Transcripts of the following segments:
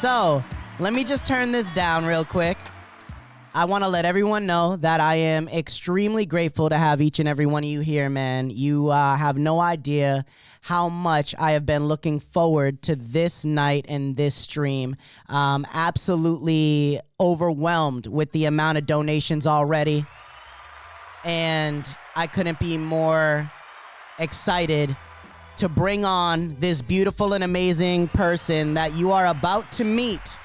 So let me just turn this down real quick. I want to let everyone know that I am extremely grateful to have each and every one of you here, man. You have no idea how much I have been looking forward to this night and this stream. Absolutely overwhelmed with the amount of donations already. And I couldn't be more excited to bring on this beautiful and amazing person that you are about to meet.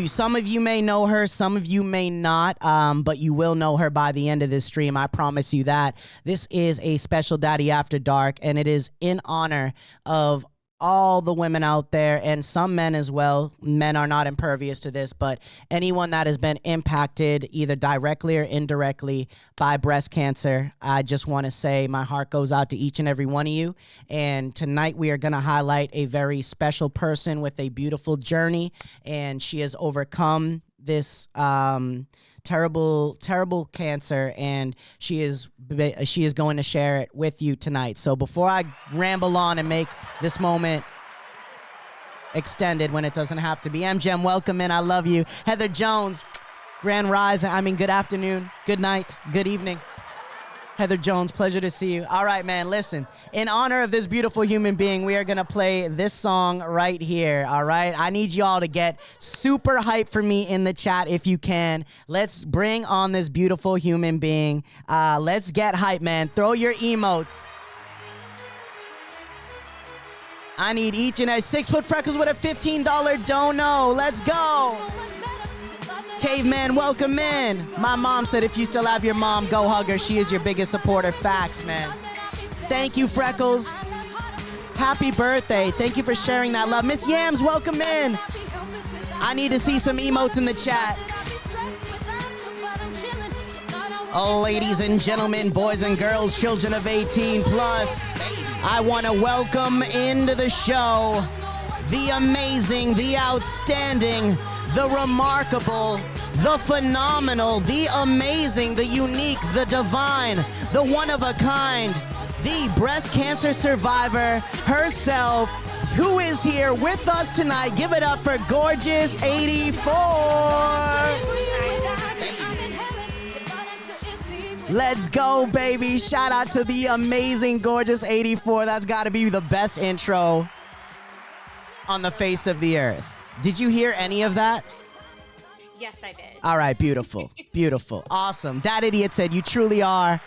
Some of you may know her, some of you may not, but you will know her by the end of this stream. I promise you that. This is a special Daddy After Dark, and it is in honor of all the women out there and some men as well. Men are not impervious to this, but anyone that has been impacted either directly or indirectly by breast cancer, I just want to say my heart goes out to each and every one of you. And tonight we are going to highlight a very special person with a beautiful journey, and she has overcome this terrible cancer, and she is going to share it with you tonight. So before I ramble on and make this moment extended when it doesn't have to be, MGM, welcome in. I love you. Heather Jones, grand rise. Good afternoon, good night, good evening. Heather Jones, pleasure to see you. All right, man, listen. In honor of this beautiful human being, we are going to play this song right here, all right? I need y'all to get super hyped for me in the chat if you can. Let's bring on this beautiful human being. Let's get hyped, man. Throw your emotes. I need each and every 6 foot freckles with a $15 dono. Let's go. Caveman, welcome in. My mom said if you still have your mom, go hug her. She is your biggest supporter. Facts, man. Thank you, Freckles. Happy birthday. Thank you for sharing that love. Miss Yams, welcome in. I need to see some emotes in the chat. Oh, ladies and gentlemen, boys and girls, children of 18 plus, I want to welcome into the show the amazing, the outstanding, the remarkable, the phenomenal, the amazing, the unique, the divine, the one-of-a-kind, the breast cancer survivor herself, who is here with us tonight. Give it up for Gorgeous 84. Let's go, baby. Shout out to the amazing Gorgeous 84. That's got to be the best intro on the face of the earth. Did you hear any of that? Yes, I did. All right, beautiful, beautiful, awesome. That idiot said you truly are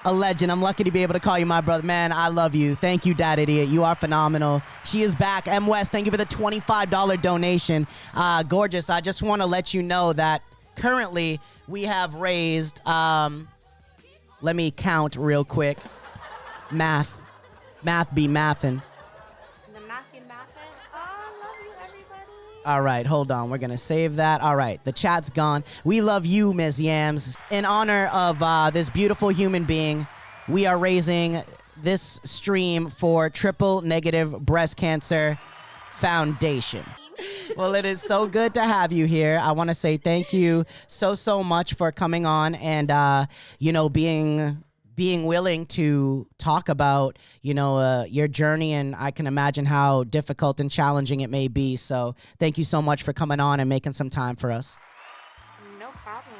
a legend. I'm lucky to be able to call you my brother. Man, I love you. Thank you, Dad Idiot. You are phenomenal. She is back. M. West, thank you for the $25 donation. Gorgeous, I just want to let you know that currently we have raised, let me count real quick. Math be mathin'. All right, hold on. We're going to save that. All right, the chat's gone. We love you, Ms. Yams. In honor of this beautiful human being, we are raising this stream for Triple Negative Breast Cancer Foundation. Well, it is so good to have you here. I want to say thank you so much for coming on and, being willing to talk about, your journey, and I can imagine how difficult and challenging it may be. So thank you so much for coming on and making some time for us. No problem.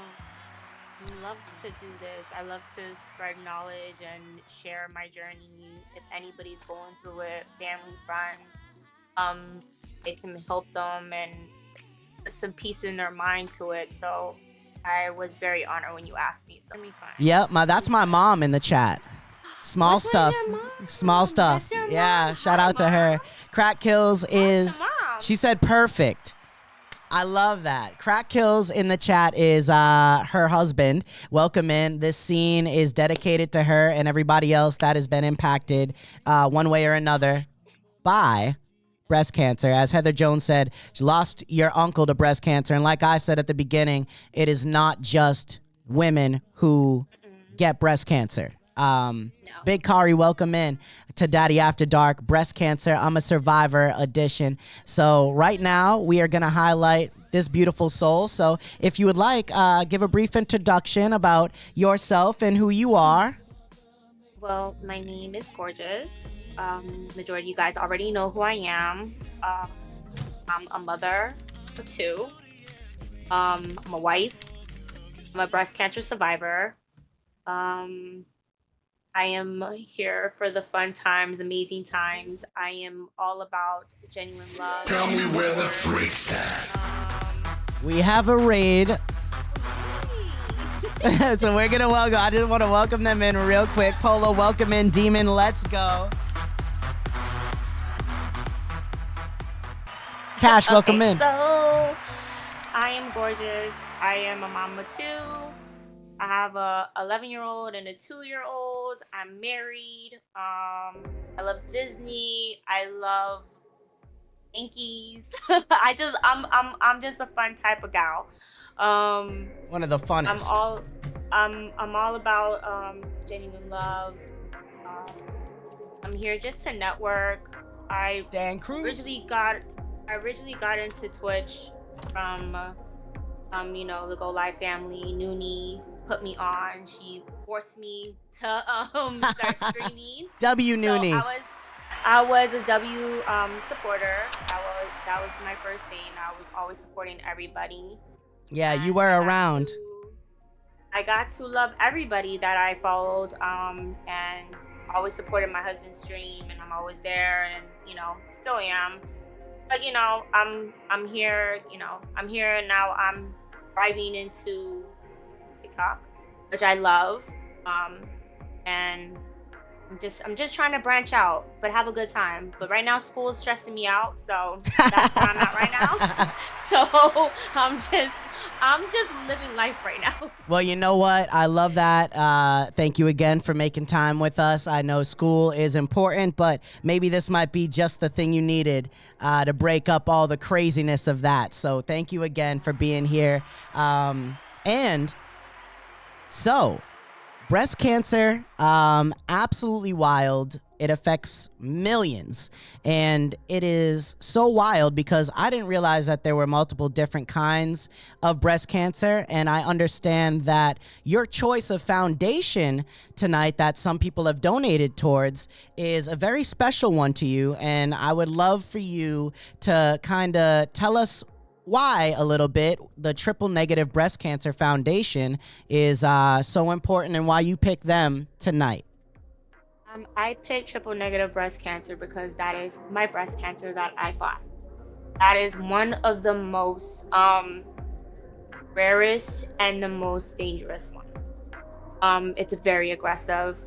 I love to do this. I love to spread knowledge and share my journey. If anybody's going through it, family, friend, it can help them and some peace in their mind to it. So I was very honored when you asked me. So let me find. Yep, that's my mom in the chat. Small stuff. Yeah, shout out to her. Crack Kills is, she said perfect. I love that. Crack Kills in the chat is her husband. Welcome in. This scene is dedicated to her and everybody else that has been impacted one way or another by breast cancer. As Heather Jones said, she lost your uncle to breast cancer. And like I said at the beginning, it is not just women who get breast cancer. Big Kari, welcome in to Daddy After Dark, Breast Cancer, I'm a Survivor edition. So right now we are going to highlight this beautiful soul. So if you would like, give a brief introduction about yourself and who you are. Well, my name is Gorgeous. Majority of you guys already know who I am. I'm a mother of two. I'm a wife. I'm a breast cancer survivor. Um, I am here for the fun times, amazing times. I am all about genuine love. Tell me where the freaks at. We have a raid. So we're gonna welcome. I just want to welcome them in real quick. Polo, welcome in. Demon, let's go. Cash, welcome in. So I am gorgeous. I am a mama too. I have a 11-year-old and a 2-year-old. I'm married. I love Disney. I love Yankees. I'm just a fun type of gal. One of the funnest. I'm all about genuine love. Um, I'm here just to network. Dan Cruz. I originally got into Twitch from the Go Live family. Noonie put me on. She forced me to start streaming. W Noonie. So I was a W supporter. That was my first thing. I was always supporting everybody. Yeah, And you were around. I got to love everybody that I followed, and always supported my husband's stream, and I'm always there, and still am. But I'm here. I'm here and now. I'm driving into TikTok, which I love, and I'm just trying to branch out, but have a good time. But right now, school is stressing me out, so that's where I'm at right now. So I'm just living life right now. Well, you know what? I love that. Thank you again for making time with us. I know school is important, but maybe this might be just the thing you needed to break up all the craziness of that. So thank you again for being here. And so, breast cancer, absolutely wild. It affects millions. And it is so wild because I didn't realize that there were multiple different kinds of breast cancer. And I understand that your choice of foundation tonight that some people have donated towards is a very special one to you. And I would love for you to kind of tell us why a little bit the Triple Negative Breast Cancer Foundation is so important and why you picked them tonight. I picked triple negative breast cancer because that is my breast cancer that I fought. That is one of the most rarest and the most dangerous one. It's very aggressive.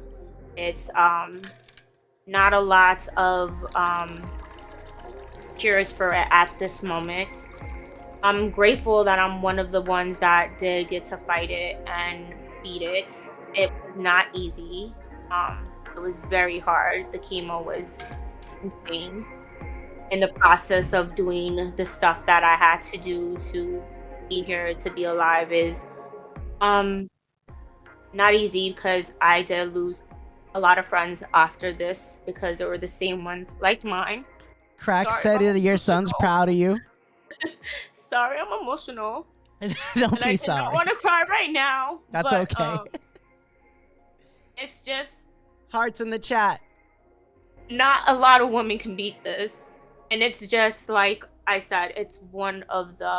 It's not a lot of cures for it at this moment. I'm grateful that I'm one of the ones that did get to fight it and beat it. It was not easy. It was very hard. The chemo was insane. In the process of doing the stuff that I had to do to be here, to be alive is um not easy because I did lose a lot of friends after this because they were the same ones like mine. Crack Sorry, said I'm your son's emotional. proud of you. Sorry, I'm emotional. Don't And I be did not sorry. want to cry right now. That's but, okay. It's just Hearts in the chat. not a lot of women can beat this. And it's just like I said, it's one of the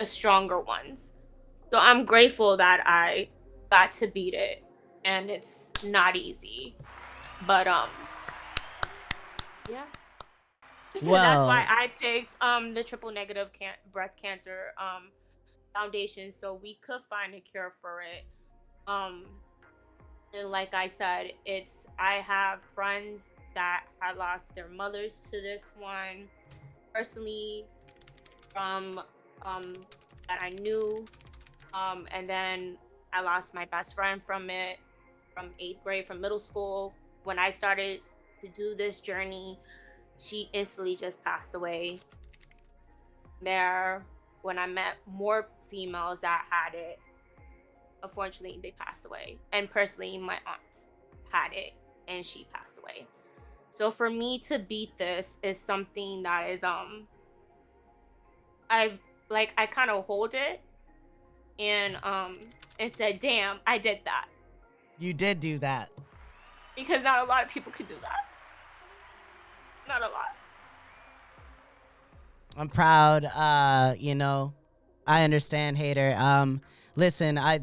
stronger ones. So I'm grateful that I got to beat it. And it's not easy. But yeah. Well, That's why I picked the triple negative breast cancer foundation so we could find a cure for it. And like I said, I have friends that had lost their mothers to this one. Personally, from that I knew. And then I lost my best friend from it from 8th grade, from middle school. When I started to do this journey, she instantly just passed away. There, when I met more females that had it, unfortunately they passed away. And personally, my aunt had it and she passed away. So for me to beat this is something that is I kind of hold it and said, damn, I did that. You did do that. because not a lot of people could do that. Not a lot. I'm proud. I understand, hater. Listen, I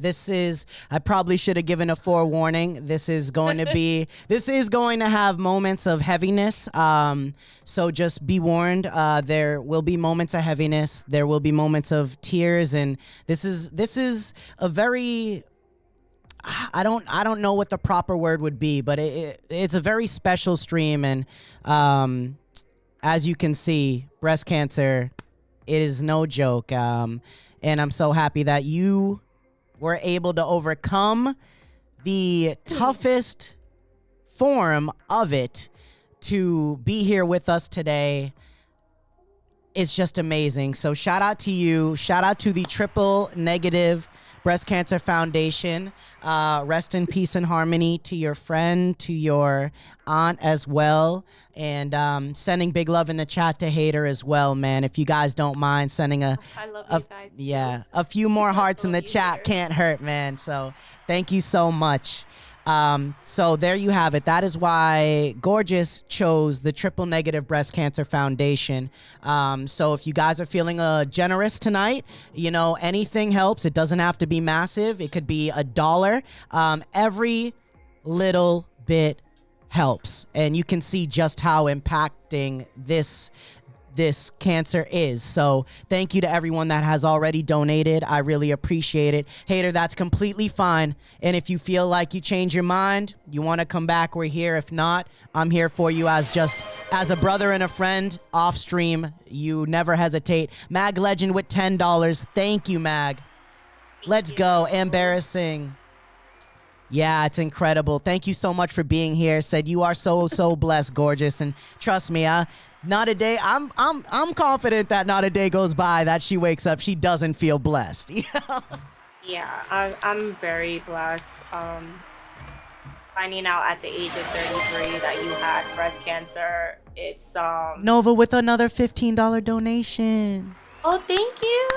probably should have given a forewarning. This is going to have moments of heaviness. So just be warned. There will be moments of heaviness. There will be moments of tears, and this is a very, I don't know what the proper word would be, but it's a very special stream, and as you can see, breast cancer, it is no joke. And I'm so happy that you were able to overcome the toughest form of it to be here with us today. It's just amazing. So shout out to you. Shout out to the Triple Negative Breast Cancer Foundation. Rest in peace and harmony to your friend, to your aunt as well. And sending big love in the chat to Hater as well, man. If you guys don't mind sending I love you guys. Yeah, a few more hearts in the chat can't hurt, man. So thank you so much. So there you have it. That is why Gorgeous chose the Triple Negative Breast Cancer Foundation. So if you guys are feeling generous tonight, anything helps. It doesn't have to be massive. It could be $1. Every little bit helps. And you can see just how impacting this cancer is. So thank you to everyone that has already donated. I really appreciate it. Hater, that's completely fine. And if you feel like you change your mind, you want to come back, we're here. If not, I'm here for you as a brother and a friend off stream. You never hesitate. Mag Legend with $10. Thank you, Mag. Let's go. Embarrassing. Yeah, it's incredible. Thank you so much for being here. Said you are so blessed, Gorgeous, and trust me, not a day. I'm confident that not a day goes by that she wakes up she doesn't feel blessed. Yeah, I'm very blessed. Finding out at the age of 33 that you had breast cancer, it's Nova with another $15 donation. Oh, thank you.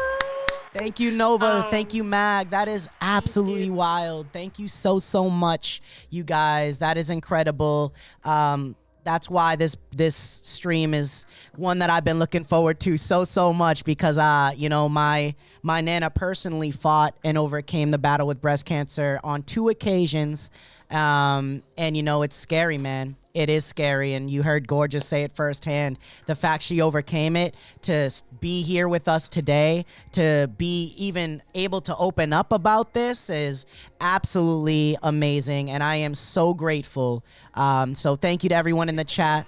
Thank you, Nova. Thank you, Mag. That is absolutely wild. Thank you so much, you guys. That is incredible. That's why this stream is one that I've been looking forward to so much because my Nana personally fought and overcame the battle with breast cancer on 2 occasions. And it's scary, man. It is scary, and you heard Gorgeous say it firsthand. The fact she overcame it, to be here with us today, to be even able to open up about this is absolutely amazing, and I am so grateful. So thank you to everyone in the chat.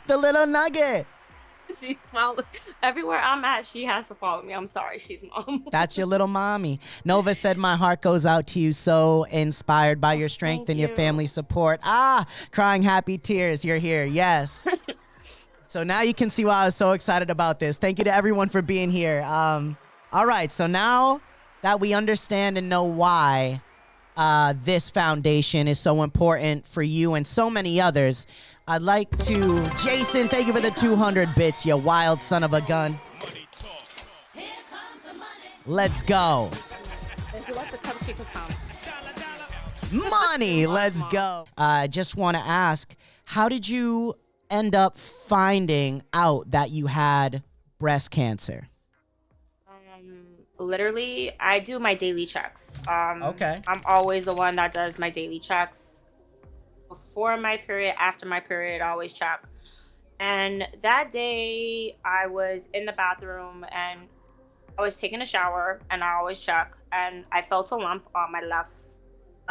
The little nugget. She's smiling. Everywhere I'm at, she has to follow me. I'm sorry, she's mom. That's your little mommy. Nova said, my heart goes out to you. So inspired by your strength and your family support. Crying happy tears. You're here. Yes. So now you can see why I was so excited about this. Thank you to everyone for being here. All right. So now that we understand and know why this foundation is so important for you and so many others, I'd like to, Jason, thank you for the 200 bits, you wild son of a gun. Let's go. If you like to come, she can come. Money, let's go. I just want to ask, how did you end up finding out that you had breast cancer? Literally, I do my daily checks. Okay. I'm always the one that does my daily checks. Before my period, after my period, I always check. And that day, I was in the bathroom and I was taking a shower, and I always check. And I felt a lump on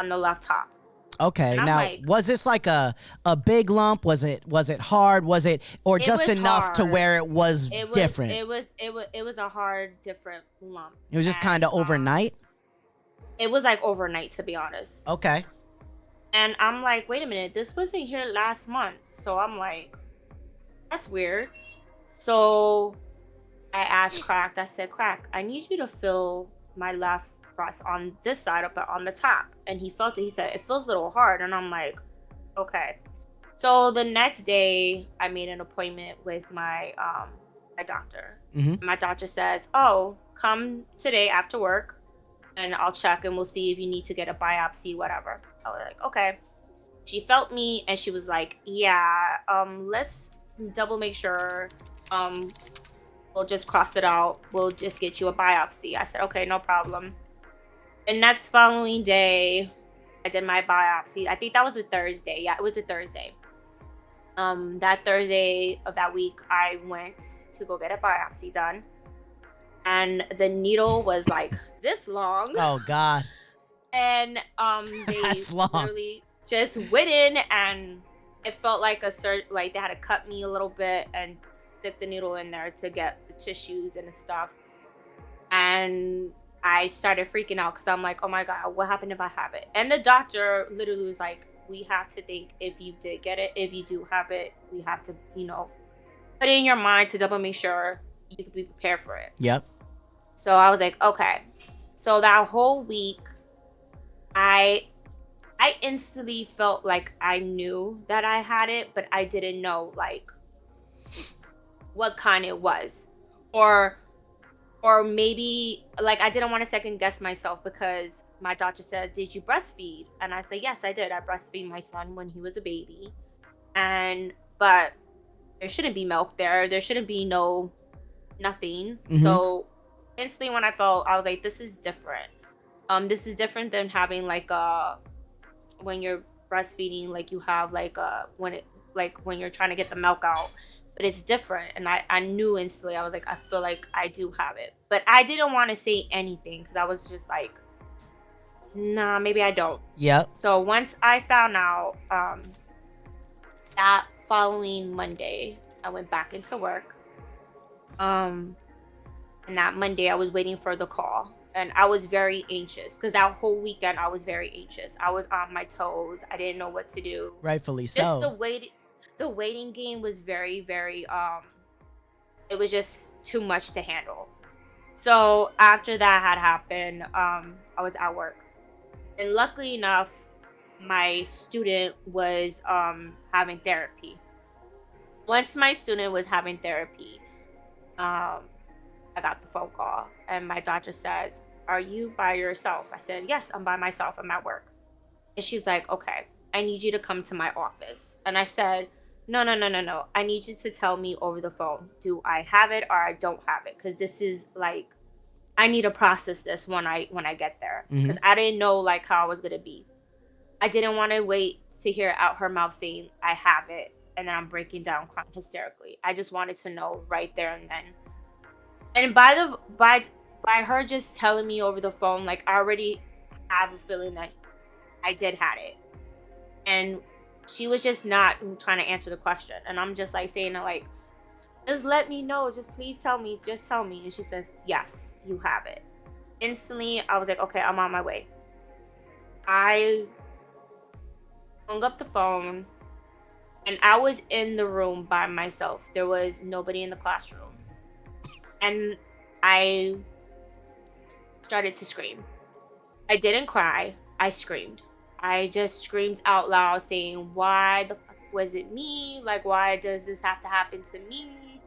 the left top. Okay. Now, like, was this like a big lump? Was it hard? Was it just enough hard to where it was different? It was a hard, different lump. It was just kind of overnight? It was like overnight, to be honest. Okay. And I'm like, wait a minute, this wasn't here last month. So I'm like, that's weird. So I asked Cracked, I said, Crack, I need you to feel my left breast on this side up on the top. And he felt it. He said, it feels a little hard. And I'm like, okay. So the next day, I made an appointment with my doctor. Mm-hmm. My doctor says, oh, come today after work and I'll check and we'll see if you need to get a biopsy, whatever. I was like, okay. she felt me and she was like, yeah, let's double make sure. We'll just cross it out. We'll just get you a biopsy. I said, okay, no problem. The next following day, I did my biopsy. I think that was a Thursday. Yeah, it was a Thursday. That Thursday of that week, I went to go get a biopsy done. And the needle was like this long. Oh God. And they That's long. literally just went in, and it felt like like they had to cut me a little bit and stick the needle in there to get the tissues and stuff. And I started freaking out because I'm like, oh my God, what happened if I have it? And the doctor literally was like, we have to think if you did get it, if you do have it, we have to, put it in your mind to double make sure you can be prepared for it. Yep. So I was like, okay. So that whole week, I instantly felt like I knew that I had it, but I didn't know like what kind it was. Or maybe like I didn't want to second guess myself because my doctor says, did you breastfeed? And I said, yes, I did. I breastfeed my son when he was a baby. But there shouldn't be milk there. There shouldn't be nothing. Mhm. So instantly when I was like, this is different. This is different than having like when you're breastfeeding, like you have like when you're trying to get the milk out, but it's different. And I knew instantly. I was like, I feel like I do have it, but I didn't want to say anything because I was just like, nah, maybe I don't. Yep. So once I found out, that following Monday, I went back into work. And that Monday I was waiting for the call. And I was very anxious because that whole weekend I was very anxious. I was on my toes. I didn't know what to do. Rightfully Just so. the waiting game was very, very it was just too much to handle. So after that had happened, I was at work. And luckily enough, my student was having therapy. Once my student was having therapy, I got the phone call and my doctor says, are you by yourself? I said, yes, I'm by myself. I'm at work. And she's like, okay, I need you to come to my office. And I said, no. I need you to tell me over the phone. Do I have it or I don't have it? Because this is like, I need to process this when I get there. Because I didn't know like how I was going to be. I didn't want to wait to hear out her mouth saying I have it. And then I'm breaking down crying hysterically. I just wanted to know right there and then. And by her just telling me over the phone, like I already have a feeling that I did have it. And she was just not trying to answer the question. And I'm just like saying like, just let me know. Just please tell me. Just tell me. And she says, yes, you have it. Instantly, I was like, okay, I'm on my way. I hung up the phone and I was in the room by myself. There was nobody in the classroom. And I started to scream. I didn't cry. I screamed. I just screamed out loud saying, why the fuck was it me? Like, why does this have to happen to me?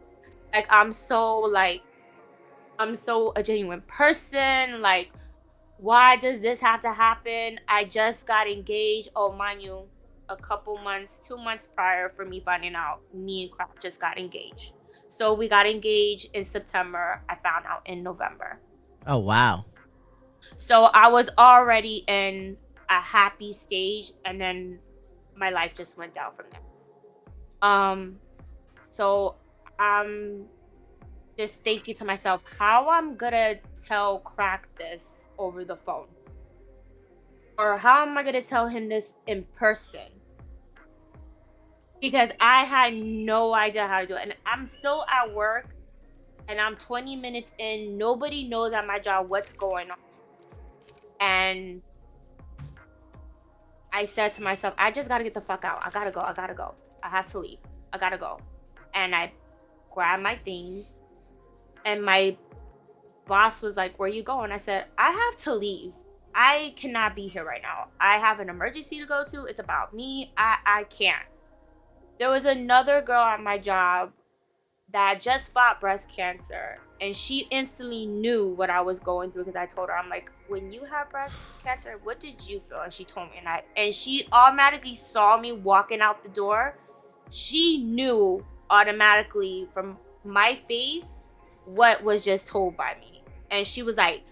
Like, I'm so a genuine person. Like, why does this have to happen? I just got engaged. Oh, mind you, a couple months, 2 months prior for me finding out, me and Crap just got engaged. So we got engaged in September. I found out in November. Oh, wow. So I was already in a happy stage, and then my life just went down from there. So I'm just thinking to myself, how I'm gonna tell Crack this over the phone? Or how am I gonna tell him this in person? Because I had no idea how to do it. And I'm still at work and I'm 20 minutes in. Nobody knows at my job what's going on. And I said to myself, I just gotta get the fuck out. I gotta go. I have to leave. I gotta go. And I grabbed my things and my boss was like, where you going? I said, I have to leave. I cannot be here right now. I have an emergency to go to. It's about me. I can't. There was another girl at my job that just fought breast cancer, and she instantly knew what I was going through because I told her, I'm like, when you had breast cancer, what did you feel? And she told me, and she automatically saw me walking out the door. She knew automatically from my face what was just told by me, and she was like,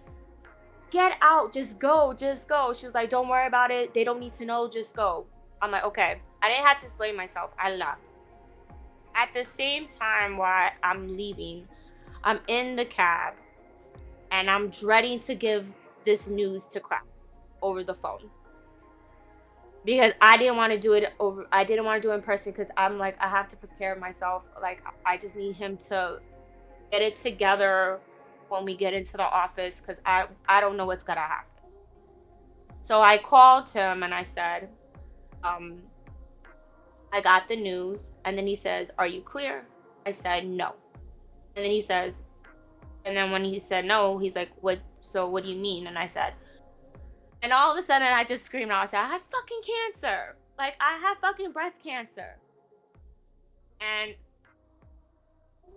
get out, just go, just go. She was like, don't worry about it, they don't need to know, just go. I'm like, okay. I didn't have to explain myself. I left. At the same time while I'm leaving, I'm in the cab and I'm dreading to give this news to Crack over the phone. Because I didn't want to do it in person because I'm like, I have to prepare myself. Like, I just need him to get it together when we get into the office because I don't know what's gonna happen. So I called him and I said, I got the news. And then he says, are you clear? I said, no. And then he says, and then when he said no, he's like, what do you mean? And I said, and all of a sudden I just screamed out, I said, I have fucking cancer. Like, I have fucking breast cancer. And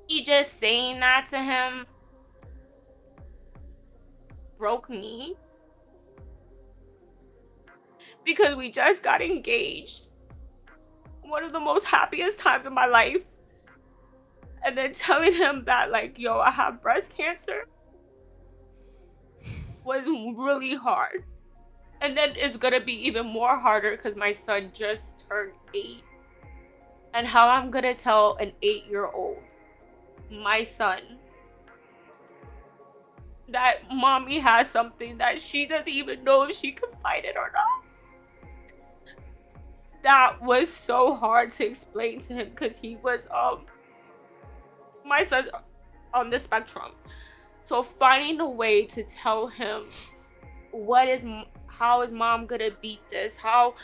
he just saying that to him broke me. Because we just got engaged. One of the most happiest times of my life. And then telling him that, like, yo, I have breast cancer was really hard. And then it's gonna be even more harder because my son just turned 8. And how I'm gonna tell an 8-year-old, my son, that mommy has something that she doesn't even know if she can fight it or not. That was so hard to explain to him because he was my son's on the spectrum. So finding a way to tell him how is mom gonna beat this? How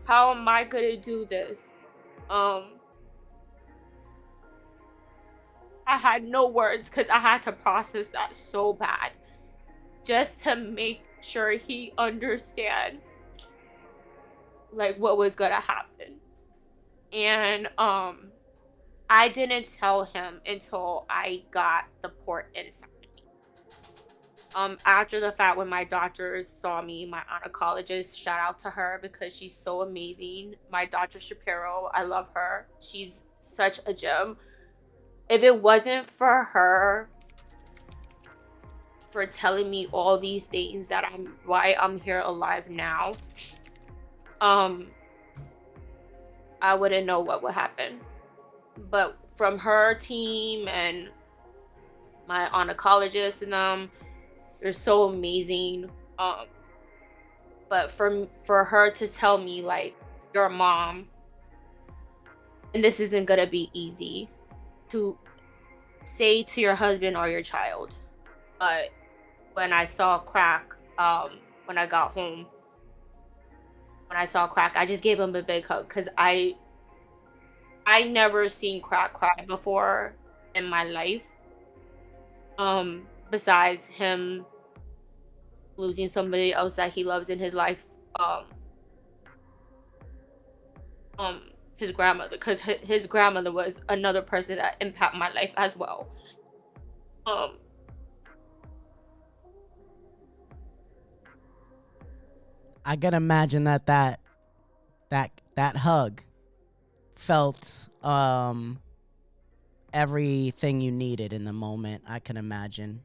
am I gonna do this? I had no words because I had to process that so bad just to make sure he understand like what was gonna happen. And I didn't tell him until I got the port inside me. After the fact, when my doctors saw me, my oncologist, shout out to her because she's so amazing. My Dr. Shapiro, I love her. She's such a gem. If it wasn't for her for telling me all these things why I'm here alive now, I wouldn't know what would happen. But from her team and my oncologist and them, they're so amazing. But for her to tell me, like, you're a mom and this isn't gonna be easy to say to your husband or your child. But when I saw Crack, when I got home, when I saw Crack, I just gave him a big hug because I never seen Crack cry before in my life. Besides him losing somebody else that he loves in his life, his grandmother, because his grandmother was another person that impacted my life as well. I can imagine that hug felt everything you needed in the moment. I can imagine,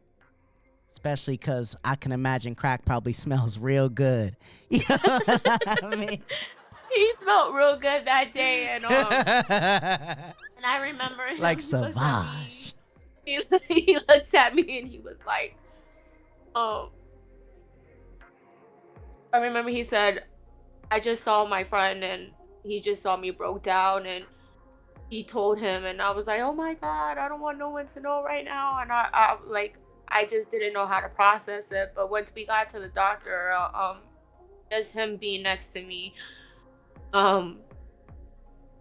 especially because I can imagine Crack probably smells real good. You know what I mean? He smelled real good that day, and I remember him. Like Savage. He looked at me and he was like, I remember he said, I just saw my friend and he just saw me broke down, and he told him, and I was like, oh my God, I don't want no one to know right now. And I just didn't know how to process it. But once we got to the doctor, just him being next to me,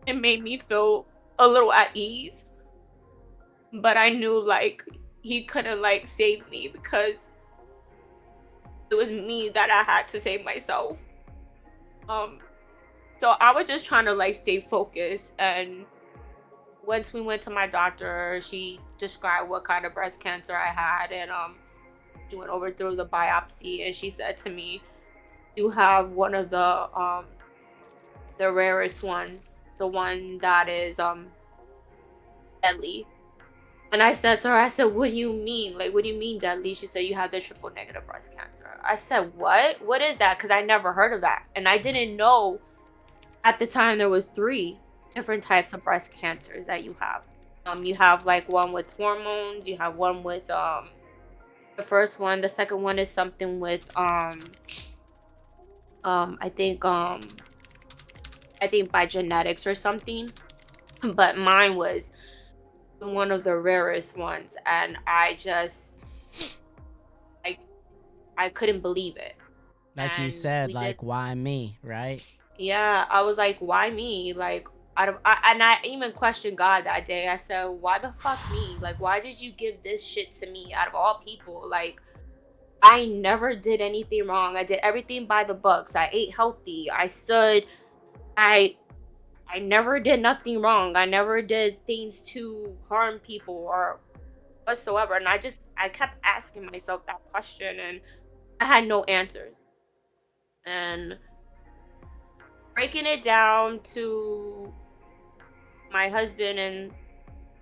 it made me feel a little at ease. But I knew like he couldn't like save me because it was me that I had to save myself. So I was just trying to like stay focused and once we went to my doctor, she described what kind of breast cancer I had, and she went over through the biopsy, and she said to me, "You have one of the rarest ones, the one that is deadly." And I said to her, I said, "What do you mean? Like, what do you mean deadly?" She said, "You have the triple negative breast cancer." I said, "What? What is that?" Because I never heard of that, and I didn't know at the time there was 3 different types of breast cancers that you have. You have like one with hormones. You have one with the first one. The second one is something with I think by genetics or something. But mine was one of the rarest ones, and I I couldn't believe it. Like you And said, we did, like, why me, right? yeah. I was like, "Why me?" Like, and I even questioned God that day. I said, "Why the fuck me? Like, why did you give this shit to me out of all people? Like, I never did anything wrong. I did everything by the books. I ate healthy. I stood. I I never did nothing wrong. I never did things to harm people or whatsoever." And I kept asking myself that question, and I had no answers. And breaking it down to my husband, and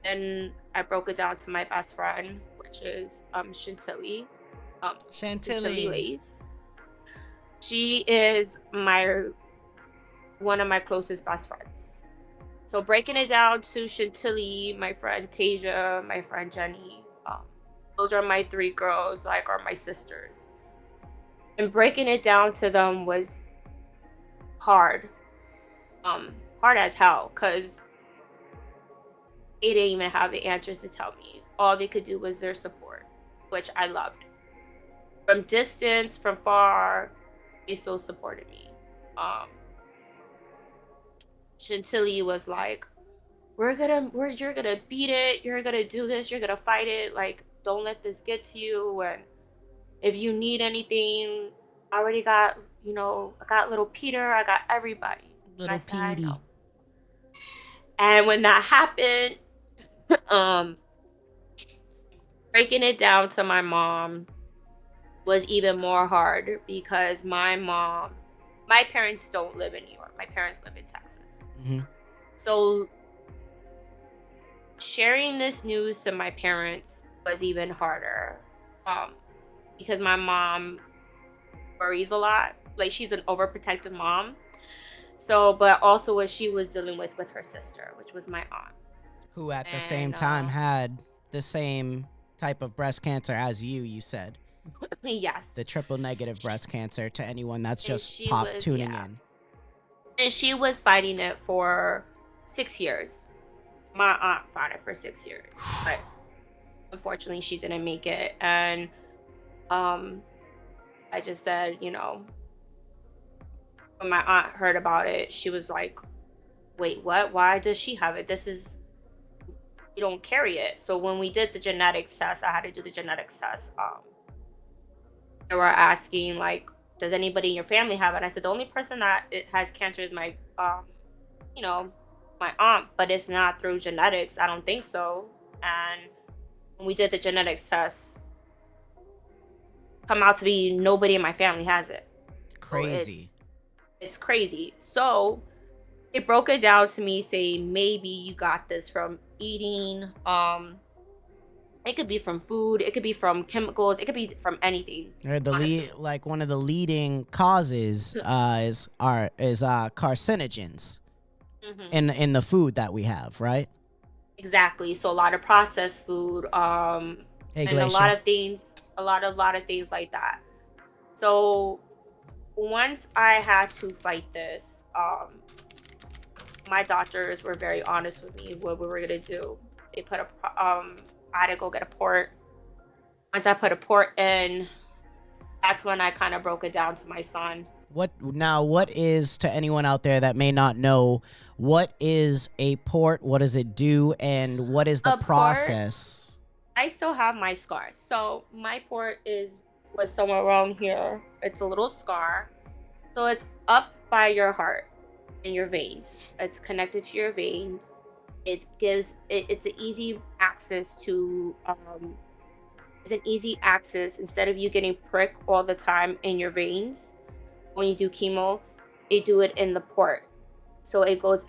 then I broke it down to my best friend, which is Chantilly. Chantilly Chantilly. Lace. She is my one of my closest best friends. So breaking it down to Chantilly, my friend Tasia, my friend Jenny, those are my 3 girls, like, are my sisters. And breaking it down to them was hard, hard as hell, because they didn't even have the answers to tell me. All they could do was their support, which I loved. From distance, from far, they still supported me. Um, Chantilly was like, you're gonna beat it, you're gonna do this, you're gonna fight it, like, don't let this get to you, and if you need anything, I already got, I got little Peter, I got everybody. And I Little said, "I Petey. know." And when that happened, um, breaking it down to my mom was even more hard, because my parents don't live in New York. My parents live in Texas. Hmm. So sharing this news to my parents was even harder, um, because my mom worries a lot. Like, she's an overprotective mom. So, but also what she was dealing with her sister, which was my aunt. Who at the same And time had the same type of breast cancer as you said. The yes. triple negative breast cancer, to anyone that's And just she pop was, tuning yeah. in. And she was fighting it for 6 years. My aunt fought it for 6 years. But unfortunately she didn't make it. And um I just said, when my aunt heard about it, she was like, "Wait, what? Why does she have it? This is You don't carry it." So when we did the genetics test, I had to do the genetics test. They were asking, like, "Does anybody in your family have it?" And I said, "The only person that it has cancer is my you know, my aunt, but it's not through genetics. I don't think so." And when we did the genetics test, come out to be nobody in my family has it. So Crazy. it's crazy. So it broke it down to me saying, maybe you got this from eating. It could be from food, it could be from chemicals, it could be from anything. Or the Honestly. like one of the leading causes is carcinogens Hmm. in the food that we have, right? Exactly. So a lot of processed food, Hey, and a lot Glacier. of things, a lot of things like that. So once I had to fight this, my doctors were very honest with me what we were gonna do. They put I had to go get a port. Once I put a port in, that's when I kind of broke it down to my son. What is, to anyone out there that may not know, what is a port? What does it do, and what is the A port, process? I still have my scar. So my port was somewhere around here. It's a little scar. So it's up by your heart and your veins. It's connected to your veins. it's an easy access to it's an easy access instead of you getting prick all the time in your veins when you do chemo. They do it in the port, so it goes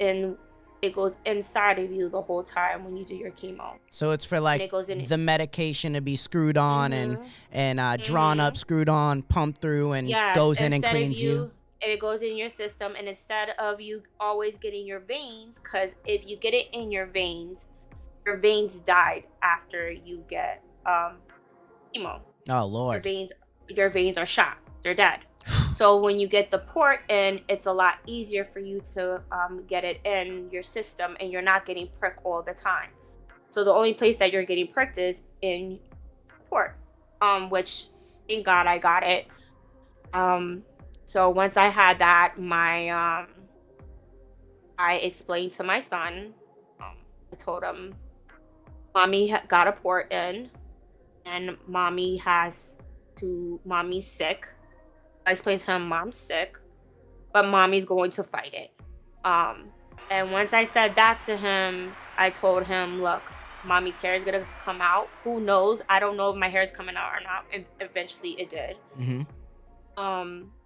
inside of you the whole time when you do your chemo, So it's for and like it goes in. the medication to be screwed on Mhm. and drawn up, Mhm. screwed on, pumped through, and Yes, goes in and instead of cleans you. you, and it goes in your system, and instead of you always getting your veins, because if you get it in your veins died after you get chemo. Oh Your Lord. veins, your veins are shot. They're dead. So when you get the port in, it's a lot easier for you to get it in your system, and you're not getting prick all the time. So the only place that you're getting pricked is in the port, which thank God I got it. Um, so once I had that, I explained to my son. I told him, "Mommy got a port in, and mommy's sick." I explained to him, "Mom's sick, but mommy's going to fight it." Um, and once I said that to him, I told him, "Look, mommy's hair is gonna come out. Who knows? I don't know if my hair is coming out or not." And eventually, it did. Mm-hmm.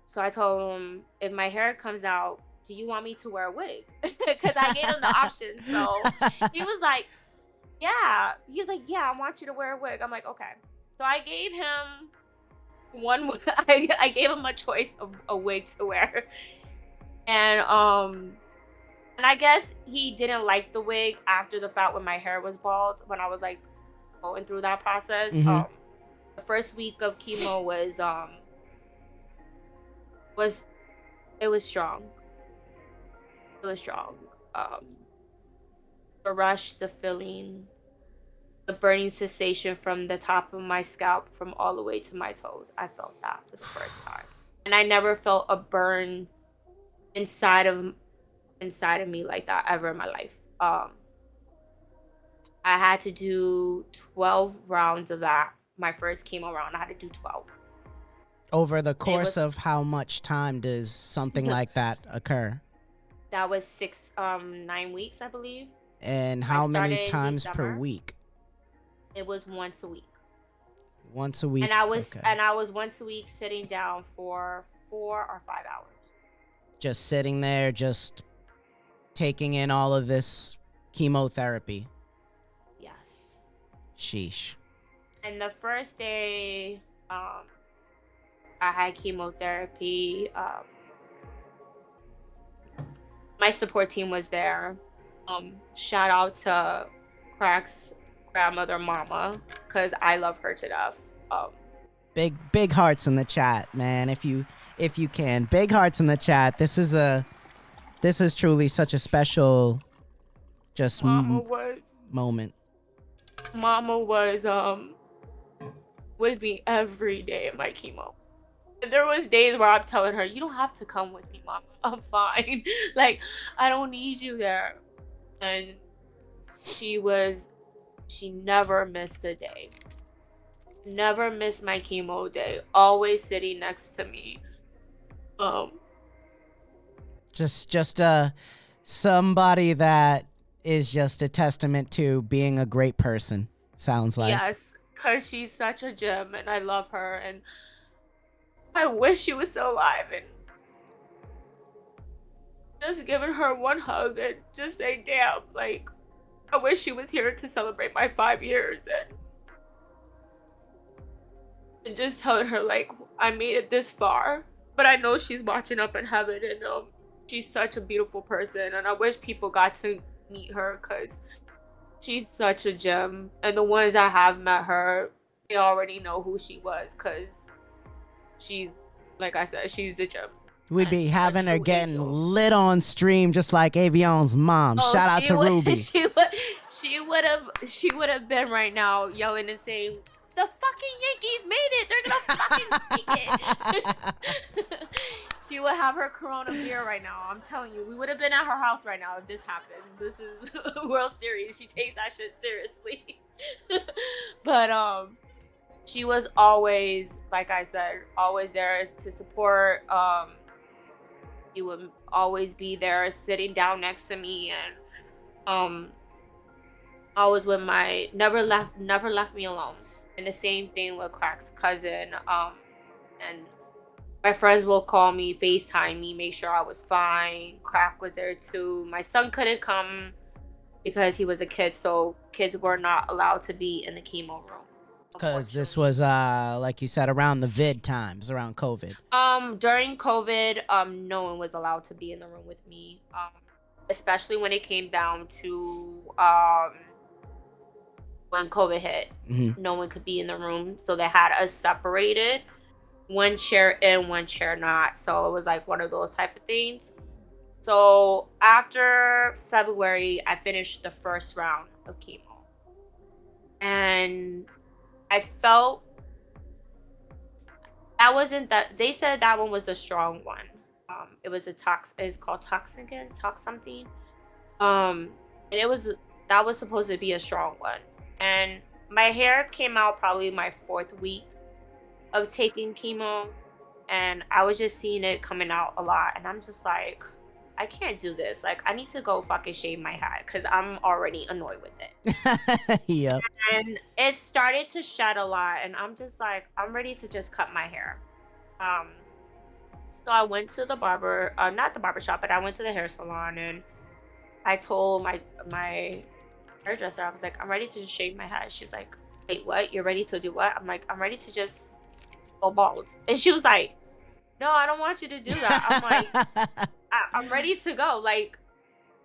So I told him, "If my hair comes out, do you want me to wear a wig?" Because I gave him the option. So he was like, "Yeah." He was like, "Yeah, I want you to wear a wig." I'm like, "Okay." So I gave him I gave him a choice of a wig to wear. And I guess he didn't like the wig after the fact when my hair was bald, when I was like going through that process. Mm-hmm. The first week of chemo was it was strong. It was strong. The rush, the feeling, the burning sensation from the top of my scalp from all the way to my toes. I felt that for the first time. And I never felt a burn inside of inside of me like that ever in my life. I had to do 12 rounds of that. My first chemo round, I had to do 12. Over the It course was of how much time does something like that occur? that was 9 weeks, I believe. And I how many started in times per December. week? It was once a week. Once a week. Okay. And I was once a week sitting down for 4 or 5 hours. Just sitting there, just taking in all of this chemotherapy. Yes. Sheesh. And the first day I had chemotherapy, my support team was there. Shout out to Crack's grandmother, Mama, because I love her to death. Big hearts in the chat, man. If you can, big hearts in the chat. This is truly such a special just Mama was moment. Mama was with me every day in my chemo. And there was days where I'm telling her, "You don't have to come with me, Mama. I'm fine. Like, I don't need you there." And she never missed a day. Never missed my chemo day. Always sitting next to me. Um, Just somebody that is just a testament to being a great person. Sounds like. yes, because she's such a gem, and I love her, and I wish she was still alive, and just giving her one hug and just say, "Damn, like, I wish she was here to celebrate my 5 years," and just telling her, like, I made it this far, but I know she's watching up in heaven, and she's such a beautiful person, and I wish people got to meet her because she's such a gem. And the ones that have met her, they already know who she was because she's, like I said, she's the gem. We'd be And a having her true getting angel. lit on stream just like Avion's mom. Oh, Shout out to Ruby. she would have been right now yelling and saying, "The fucking Yankees made it! They're gonna fucking take it!" She would have her Corona beer right now. I'm telling you, we would have been at her house right now if this happened. This is World Series. She takes that shit seriously. But she was always, like I said, always there to support. She would always be there sitting down next to me, and always with my never left me alone. And the same thing with Crack's cousin. And my friends will call me, FaceTime me, make sure I was fine. Crack was there too. My son couldn't come because he was a kid, so kids were not allowed to be in the chemo room. Because this was, like you said, around the vid times, around COVID. During COVID, no one was allowed to be in the room with me. Especially when it came down to when COVID hit, no one could be in the room, so they had us separated, one chair in, one chair not. So it was like one of those type of things. So after February, I finished the first round of chemo, and I felt that wasn't that. They said that one was the strong one. It was it's called tox something. And that was supposed to be a strong one. And my hair came out probably my 4th week of taking chemo, and I was just seeing it coming out a lot, and I'm just like, I can't do this. Like, I need to go fucking shave my head because I'm already annoyed with it. Yep. And it started to shed a lot, and I'm just like, I'm ready to just cut my hair. So I went to the barber, not the barber shop, but I went to the hair salon, and I told my hairdresser, I was like, I'm ready to just shave my head. She's like, wait, what? You're ready to do what? I'm like, I'm ready to just go bald. And she was like, no, I don't want you to do that. I'm like, I'm ready to go. Like,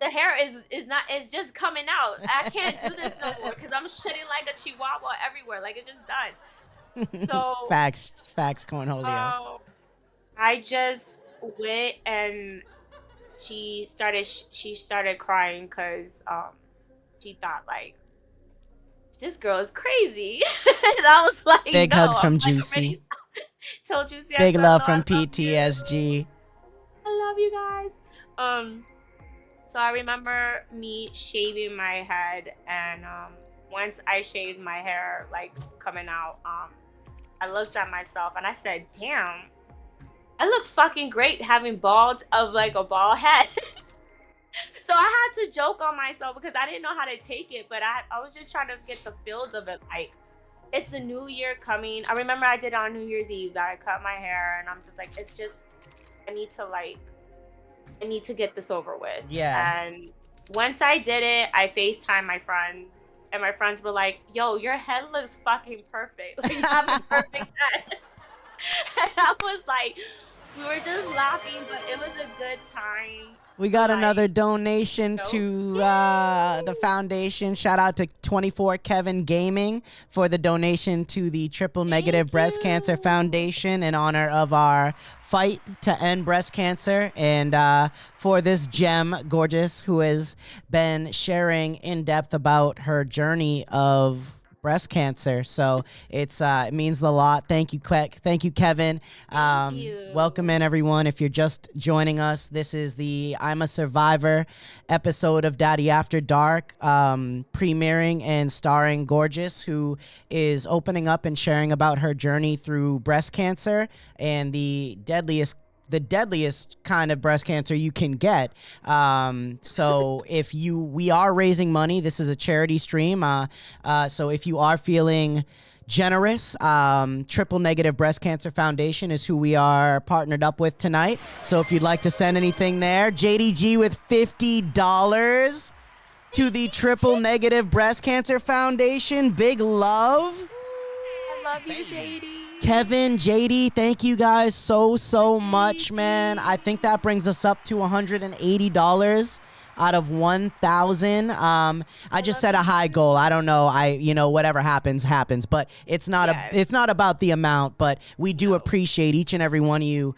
the hair is just coming out. I can't do this no more because I'm shitting like a chihuahua everywhere. Like, it's just done. So facts, cornholio. I just went, and she started crying because she thought like, this girl is crazy. And I was like, big no. hugs from I'm Juicy. Told Juicy, big I said, love no, from PTSG. I love you guys. So I remember me shaving my head, and once I shaved my hair, like coming out, I looked at myself and I said, damn, I look fucking great having bald of like a bald head. So I had to joke on myself because I didn't know how to take it, but I was just trying to get the feels of it. Like, it's the new year coming. I remember I did on New Year's Eve that I cut my hair, and I'm just like, it's just, I need to get this over with. Yeah. And once I did it, I FaceTime my friends, and my friends were like, yo, your head looks fucking perfect. Like, you have a perfect head. And I was like, we were just laughing, but it was a good time. We got another donation to the foundation. Shout out to 24 Kevin Gaming for the donation to the Triple Negative Breast Cancer Foundation in honor of our fight to end breast cancer. And for this gem, Gorgeous, who has been sharing in depth about her journey of breast cancer. So it means a lot. Thank you, Thank you, Kevin. Thank you. Welcome in, everyone. If you're just joining us, this is the I'm a Survivor episode of Daddy After Dark, premiering and starring Gorgeous, who is opening up and sharing about her journey through breast cancer and the deadliest kind of breast cancer you can get. So we are raising money. This is a charity stream. So if you are feeling generous, Triple Negative Breast Cancer Foundation is who we are partnered up with tonight. So if you'd like to send anything there, JDG with $50 to the Triple Negative Breast Cancer Foundation. Big love. I love you, JD. Kevin, JD, thank you guys so much, man. I think that brings us up to $180 out of 1,000. I just set a high goal. I don't know. Whatever happens, but it's not it's not about the amount, but we do appreciate each and every one of you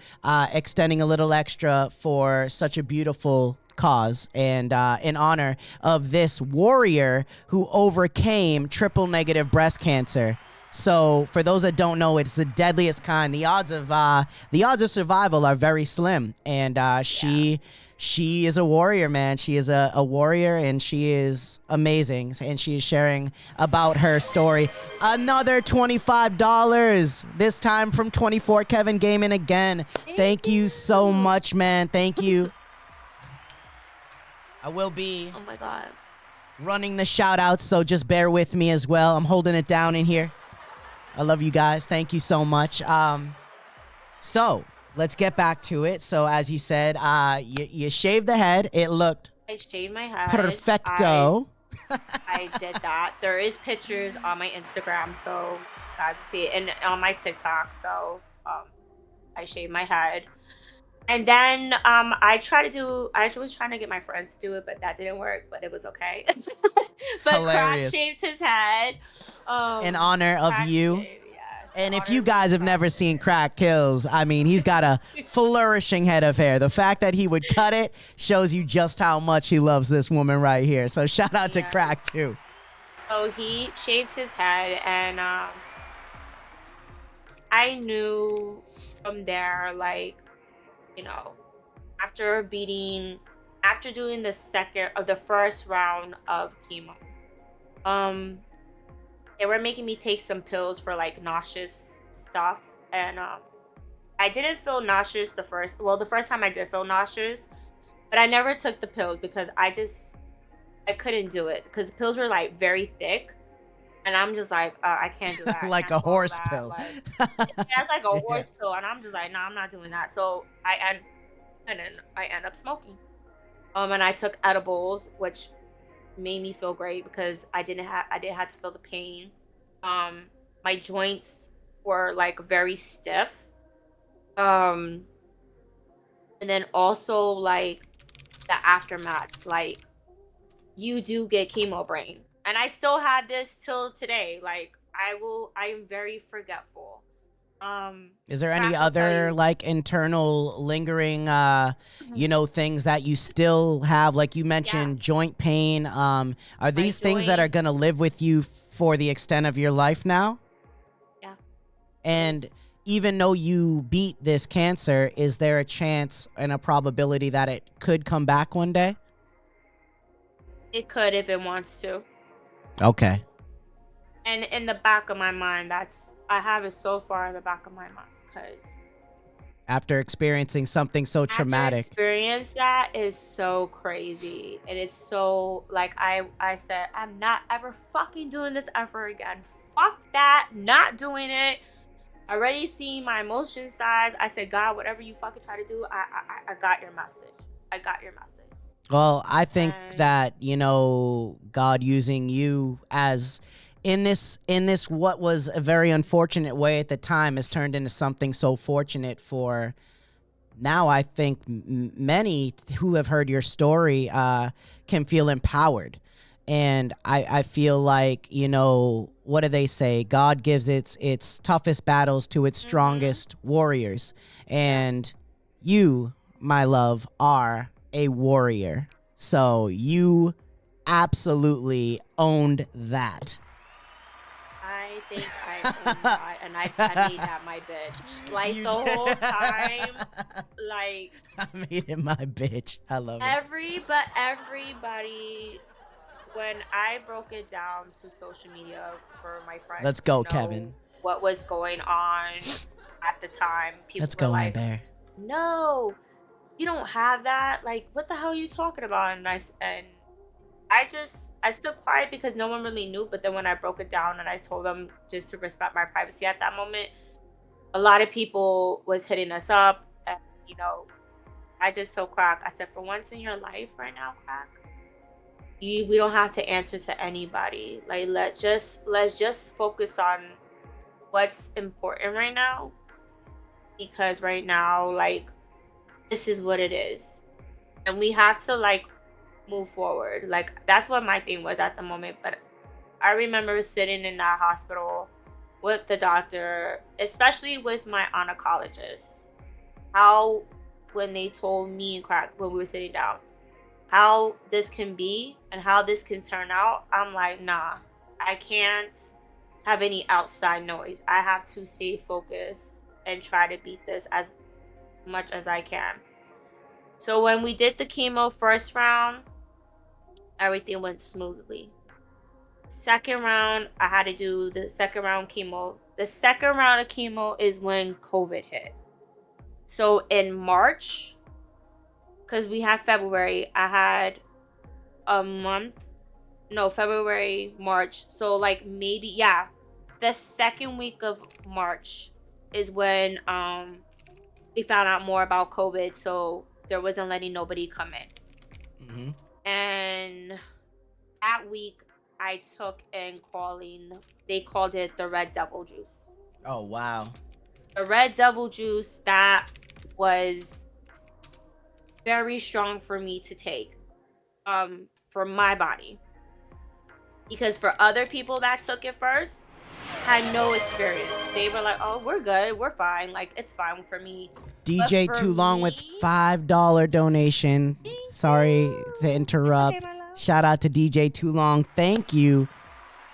extending a little extra for such a beautiful cause and in honor of this warrior who overcame triple negative breast cancer. So for those that don't know, it's the deadliest kind. The odds of survival are very slim, and she is a warrior, man. She is a warrior, and she is amazing, and she is sharing about her story. Another $25, this time from 24 Kevin Gaming again. Thank you so much, man. Thank you. I will be. Oh my God. running the shout outs, so just bear with me as well. I'm holding it down in here. I love you guys. Thank you so much. So let's get back to it. So as you said, you shaved the head. It looked I shaved my head. perfecto. I did that. There is pictures on my Instagram, so guys will see it, and on my TikTok. So I shaved my head. And then I was trying to get my friends to do it, but that didn't work, but it was okay. But Hilarious. Crack shaved his head. In honor of Crack you. shaved, yes, And in if honor you of guys have Crack never shaved. seen Crack Kills, I mean, he's got a flourishing head of hair. The fact that he would cut it shows you just how much he loves this woman right here. So shout out to Yeah. Crack too. So he shaved his head, and I knew from there, like, you know, after doing the first round of chemo, they were making me take some pills for like nauseous stuff, and I didn't feel nauseous the first time I did feel nauseous, but I never took the pills because I couldn't do it because the pills were like very thick, and I'm just like, I can't do that. I Like can't a swallow horse that. pill. Like, that's like a Yeah. horse pill, and I'm just like, no, I'm not doing that. So and then I end up smoking. And I took edibles, which made me feel great because I didn't have to feel the pain. My joints were like very stiff. And then also like the aftermaths, like you do get chemo brain, and I still have this till today. Like I am very forgetful. Is there any Crack will tell other you. like internal lingering things that you still have? Like you mentioned joint pain. Are these things that are joints. gonna live with you for the extent of your life now? Yeah. And even though you beat this cancer, is there a chance and a probability that it could come back one day? It could if it wants to. Okay. And in the back of my mind, I have it so far in the back of my mind because After experiencing something so traumatic. experience that is so crazy, and it's so like I said, I'm not ever fucking doing this ever again. Fuck that, not doing it. Already seen my emotion size. I said, God, whatever you fucking try to do, I got your message. I got your message. Well, I think And that, God using you as in this what was a very unfortunate way at the time has turned into something so fortunate for now. I think many who have heard your story can feel empowered. And I feel like, what do they say? God gives its toughest battles to its strongest warriors. And you, my love, are a warrior. So you absolutely owned that. I think I own that, and I made that my bitch. Like You the did. whole time, like I made it my bitch. I love it. everybody, when I broke it down to social media for my friends Let's to go, know Kevin. what was going on at the time, people Let's were go, like, Bear. no, you don't have that. Like, what the hell are you talking about? And I stood quiet because no one really knew. But then when I broke it down and I told them just to respect my privacy at that moment, a lot of people was hitting us up. And, I just told Crack, I said, for once in your life right now, Crack, we don't have to answer to anybody. Like, let's just focus on what's important right now. Because right now, like, this is what it is. And we have to, like, move forward. Like, that's what my thing was at the moment. But I remember sitting in that hospital with the doctor, especially with my oncologist, how when they told me and Crack when we were sitting down, how this can be and how this can turn out, I'm like, nah, I can't have any outside noise. I have to stay focused and try to beat this as much as I can. So when we did the chemo first round, everything went smoothly. Second round, I had to do the second round chemo. The second round of chemo is when COVID hit. So in March, because we had February, I had a month no, February, March. So like maybe, yeah, the second week of March is when we found out more about COVID, so there wasn't letting nobody come in. Hmm. And that week I took in they called it the Red Devil juice. Oh wow. The Red Devil juice, that was very strong for me to take for my body, because for other people that took it first had no experience. They were like, "Oh, we're good. We're fine. Like it's fine for me." But DJ for Too Long with me, $5 donation. thank Sorry you. to It's okay, interrupt. my love. Shout out to DJ Too Long. Thank you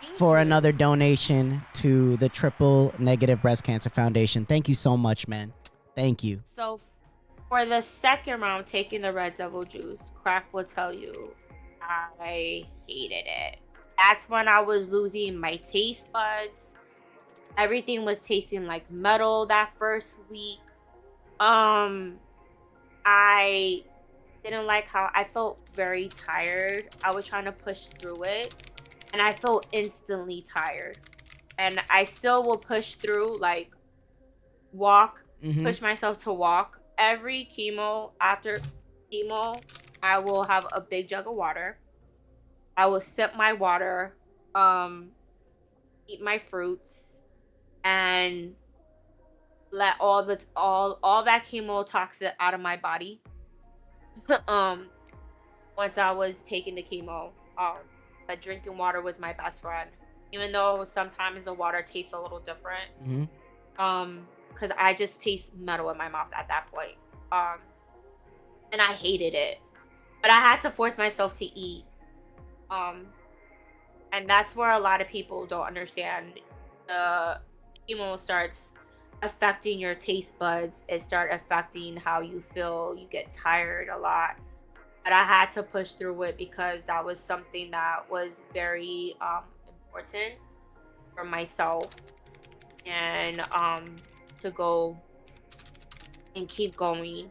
Thank for you. another donation to the Triple Negative Breast Cancer Foundation. Thank you so much, man. Thank you. So for the second round, taking the Red Devil juice, Crack will tell you, I hated it. That's when I was losing my taste buds. Everything was tasting like metal that first week. Um, I didn't like how I felt very tired. I was trying to push through it, and I felt instantly tired. And I still will push through, like walk, Hmm. push myself to walk. Every chemo, after chemo, I will have a big jug of water. I will sip my water, um, eat my fruits, and let all that chemo toxin out of my body. um, Once I was taking the chemo, but drinking water was my best friend. Even though sometimes the water tastes a little different. Hmm. Because I just taste metal in my mouth at that point. Um, and I hated it. But I had to force myself to eat. Um, and that's where a lot of people don't understand. The chemo starts affecting your taste buds. It start affecting how you feel. You get tired a lot. But I had to push through it because that was something that was very important for myself, and to go and keep going.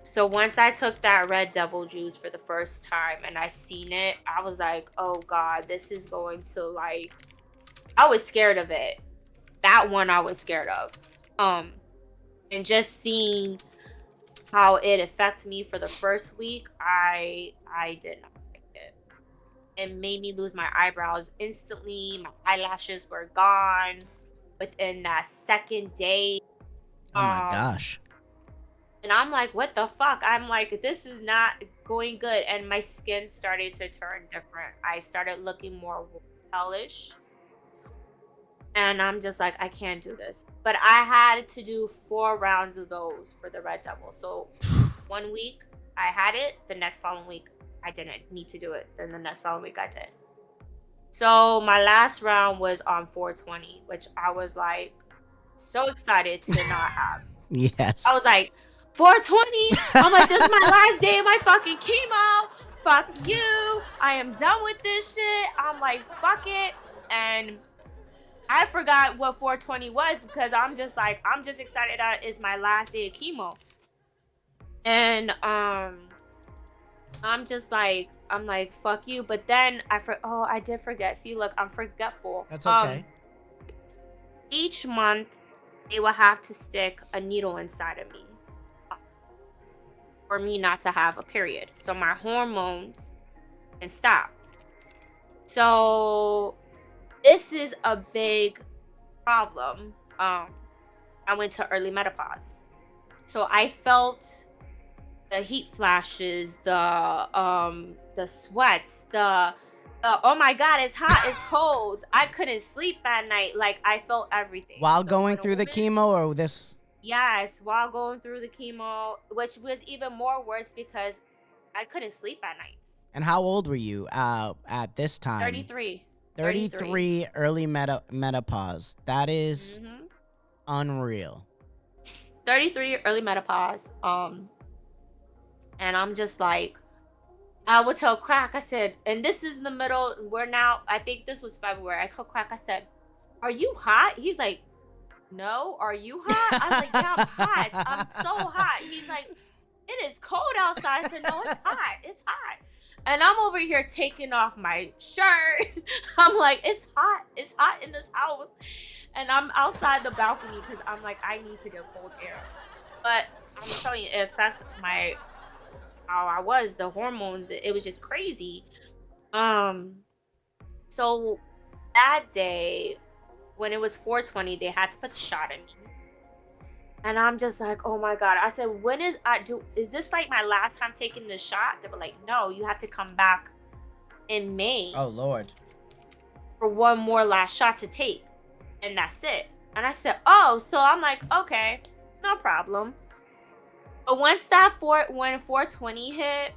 So once I took that Red Devil juice for the first time and I seen it, I was like, "Oh god, this is going to like," I was scared of it. That one I was scared of. Um and just seeing how it affects me for the first week, I did not like it. It made me lose my eyebrows instantly. My eyelashes were gone within that second day. Oh my Um gosh. and I'm like, what the fuck? I'm like, this is not going good. And my skin started to turn different. I started looking more hellish. And I'm just like, I can't do this. But I had to do 4 rounds of those for the Red Devil. So 1 week I had it. The next following week I didn't need to do it. Then the next following week I did. So my last round was on 420, which I was like so excited to not have. I Yes. was like, 420. I'm like, this is my last day of my fucking chemo. Fuck you. I am done with this shit. I'm like, fuck it. And I forgot what 420 was because I'm just like, I'm just excited that it's my last day of chemo. And I'm like, fuck you. But then I did forget. See, look, I'm forgetful. That's okay. Each month they will have to stick a needle inside of me for me not to have a period. So my hormones can stop. So this is a big problem. I went to early menopause. So I felt the heat flashes, the sweats, the oh my god, it's hot, it's cold. I couldn't sleep at night. Like I felt everything. While So going when a through the woman, chemo or this? yes, while going through the chemo, which was even more worse because I couldn't sleep at nights. And how old were you at this time? 33. 33, early menopause. That is Mm-hmm. unreal. 33, early menopause. And I'm just like, I would tell Crack, I said, and this is in the middle, we're now, I think this was February. I told Crack, I said, are you hot? He's like, no, are you hot? I was like, yeah, I'm hot. I'm so hot. He's like, it is cold outside. I said, no, it's hot. It's hot. And I'm over here taking off my shirt. I'm like, it's hot. It's hot in this house. And I'm outside the balcony because I'm like, I need to get cold air. But I'm telling you, it affected how I was, the hormones. It was just crazy. So that day, when it was 420, they had to put the shot in me. And I'm just like, oh my God. I said, is this like my last time taking the shot? They were like, no, you have to come back in May. Oh, Lord. For one more last shot to take. And that's it. And I said, oh, so I'm like, okay, no problem. But once when 420 hit,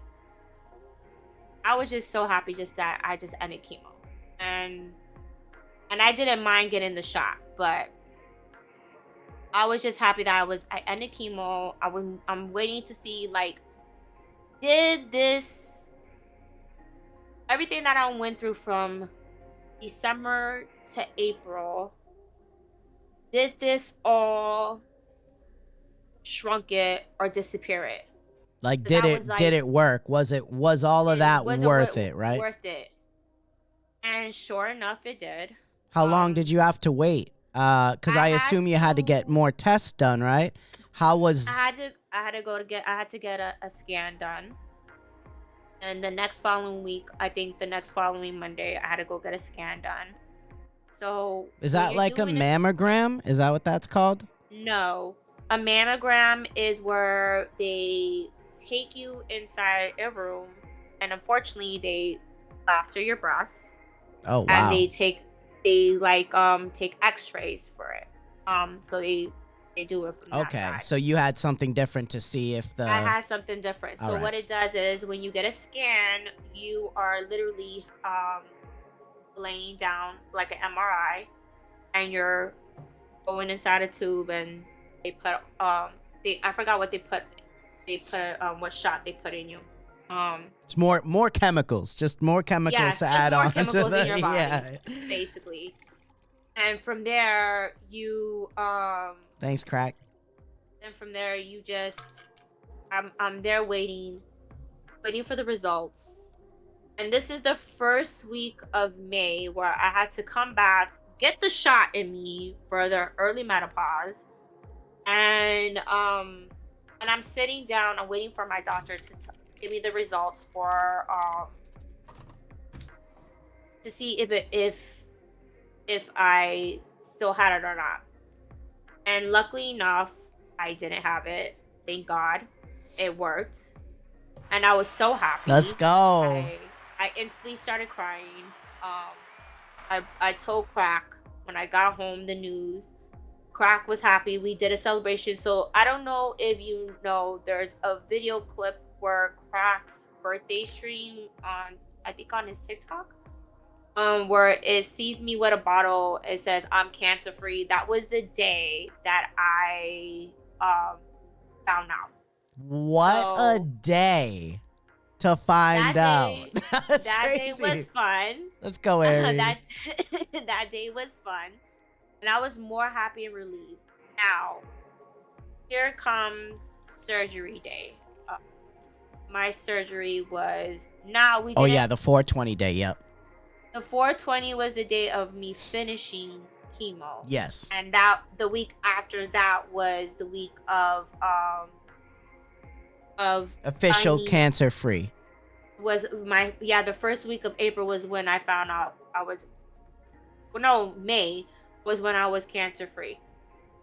I was just so happy just that I just ended chemo. And I didn't mind getting the shot, but I was just happy that I ended chemo. I'm waiting to see, like, did this, everything that I went through from December to April, did this all shrunk it or disappear it? Like, So did that was did like, it work? Was all of that was it worth it, right? worth it? And sure enough, it did. How long did you have to wait? Because I assume you had to get more tests done, right? How was... I had to get a scan done. And the next following week, I think the next following Monday, I had to go get a scan done. So Is that like a mammogram? Is that what that's called? No. A mammogram is where they take you inside a room, and unfortunately they plaster your breasts. Oh, wow. And they take x-rays for it. So they do it from that side. So you had something different to see if the... I had something different. So what it does is when you get a scan, you are literally laying down like an MRI, and you're going inside a tube, and they put I forgot what they put what shot they put in you. It's more chemicals, just more chemicals to add on to the... in your body, basically. And from there you Thanks, Crack. and from there you just I'm there waiting for the results. And this is the first week of May where I had to come back, get the shot in me for the early menopause. And I'm sitting down, I'm waiting for my doctor to give me the results for to see if I still had it or not. And luckily enough, I didn't have it. Thank God. It worked. And I was so happy. Let's go. I instantly started crying. I told Crack when I got home the news. Crack was happy. We did a celebration. So I don't know if you know, there's a video clip where Crack's birthday stream on his TikTok, where it sees me with a bottle. It says I'm cancer free. That was the day that I found out. What a day to find out. That's that crazy. Day was fun. Let's go, Ari. that day was fun. And I was more happy and relieved. Now, here comes surgery day. My surgery was... Oh, yeah, the 420 day, yep. The 420 was the day of me finishing chemo. Yes. And the week after that was the week of official cancer free. The first week of April was when I found out May was when I was cancer free.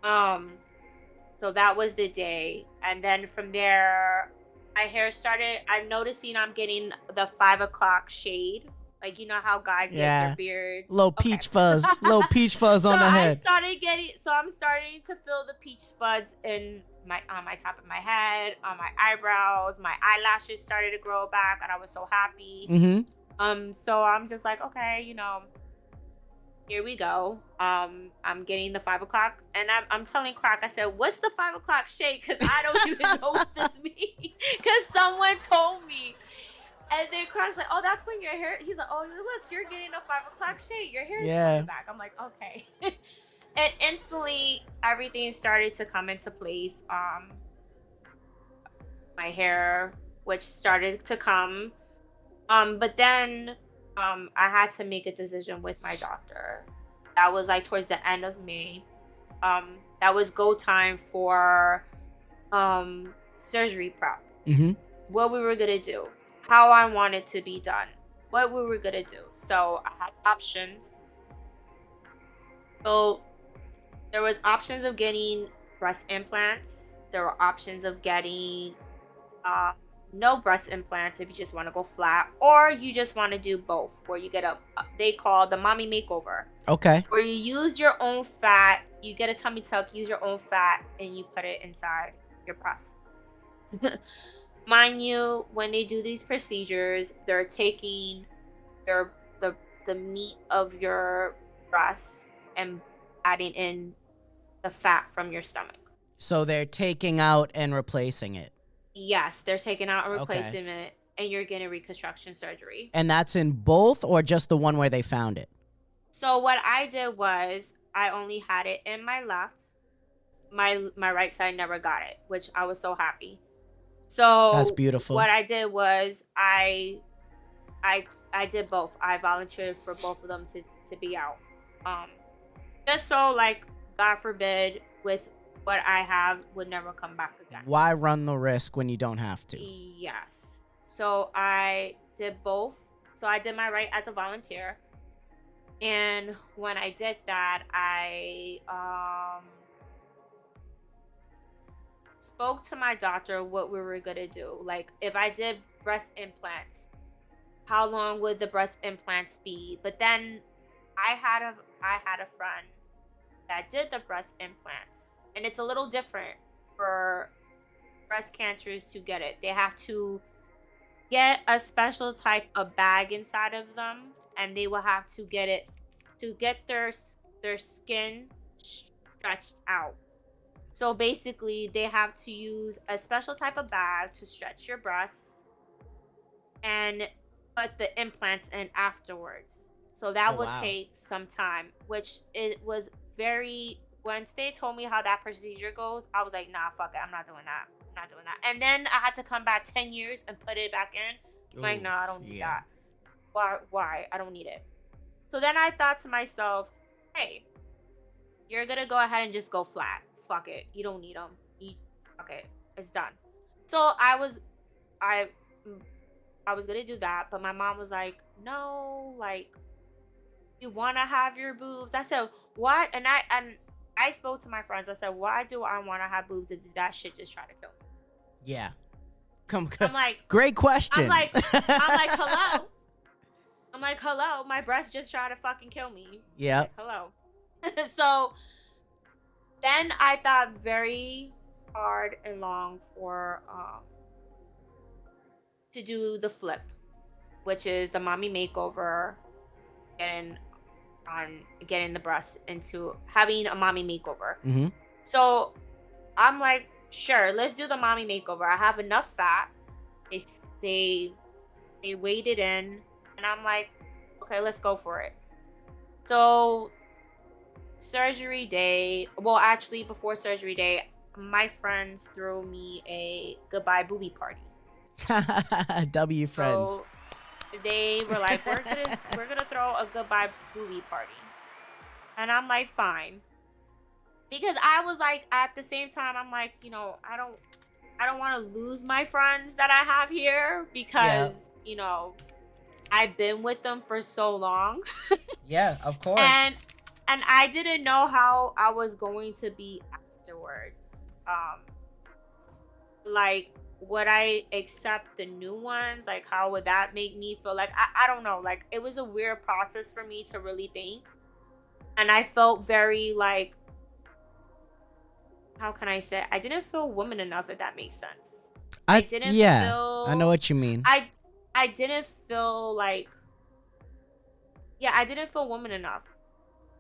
So that was the day. And then from there, my hair started, I'm noticing I'm getting the 5 o'clock shade. Like, you know how guys get their beards? Little peach fuzz. Little peach fuzz on the head. I'm starting to feel the peach fuzz on my top of my head, on my eyebrows. My eyelashes started to grow back, and I was so happy. Mm-hmm. So I'm just like, okay, here we go. I'm getting the 5 o'clock, and I'm telling Crack, I said, what's the 5 o'clock shade? Because I don't even know what this means. Because someone told me. And then Crack's like, oh, that's when your hair, he's like, oh, look, you're getting a 5 o'clock shade. Your hair is coming back. I'm like, okay. And instantly, everything started to come into place. my hair, which started to come. But then I had to make a decision with my doctor. That was like towards the end of May. That was go time for surgery prep. Mm-hmm. What we were gonna do, how I wanted to be done, what we were gonna do. So I had options. So there was options of getting breast implants. There were options of getting uh, no breast implants if you just want to go flat, or you just want to do both, where you get they call the mommy makeover, Okay. where you use your own fat, you get a tummy tuck, use your own fat, and you put it inside your breast. Mind you, when they do these procedures, they're taking your the meat of your breast and adding in the fat from your stomach. So they're taking out and replacing it. Yes, they're taking out and Okay. replacing it, and you're getting reconstruction surgery. And that's in both or just the one where they found it? So what I did was I only had it in my left. My right side never got it, which I was so happy. So That's beautiful. what I did was I did both. I volunteered for both of them to be out. Just so, like, God forbid, with what I have would never come back again. Why run the risk when you don't have to? Yes. So I did both. So I did my right as a volunteer. And when I did that, I spoke to my doctor what we were gonna do. Like, if I did breast implants, how long would the breast implants be? But then I had a friend that did the breast implants, and it's a little different for breast cancers to get it. They have to get a special type of bag inside of them, and they will have to get it to get their skin stretched out. So basically, they have to use a special type of bag to stretch your breasts and put the implants in afterwards. So that would take some time, which it was very. Once they told me how that procedure goes, I was like, nah, fuck it, I'm not doing that. I'm not doing that. And then I had to come back 10 years and put it back in. I'm like, no, I don't need that. Why? I don't need it. So then I thought to myself, hey, you're gonna go ahead and just go flat. Fuck it. You don't need them. Fuck it. It's done. So I was gonna do that, but my mom was like, no, like, you wanna have your boobs? I said, what? And I spoke to my friends. I said, why do I wanna have boobs if that shit just try to kill me? Yeah. I'm like, great question. I'm like, hello. I'm like, hello, my breast just tried to fucking kill me. Yeah. Like, hello. So then I thought very hard and long for to do the flip, which is the mommy makeover, getting the breast into having a mommy makeover. Mm-hmm. So I'm like, sure, let's do the mommy makeover. I have enough fat. They weighed it in, and I'm like, okay, let's go for it. So surgery day, well, actually before surgery day, my friends threw me a goodbye booby party. W friends. So they were like, we're gonna throw a goodbye booby party, and I'm like, fine, because I was like, at the same time, I'm like, I don't want to lose my friends that I have here, because I've been with them for so long. Yeah, of course. And I didn't know how I was going to be afterwards. Like, would I accept the new ones? Like, how would that make me feel? Like, I don't know. Like, it was a weird process for me to really think. And I felt very, like, how can I say? I didn't feel woman enough, if that makes sense. I didn't feel... I know what you mean. I didn't feel like... Yeah, I didn't feel woman enough.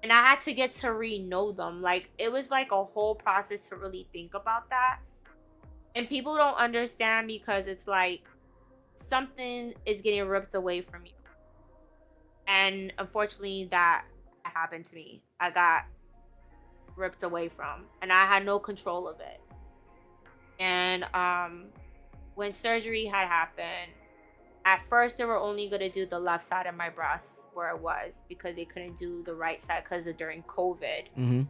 And I had to get to re-know them. Like, it was like a whole process to really think about that. And people don't understand, because it's like something is getting ripped away from you. And unfortunately, that happened to me. I got ripped away from, and I had no control of it. And when surgery had happened, at first they were only going to do the left side of my breast where it was, because they couldn't do the right side because of during COVID.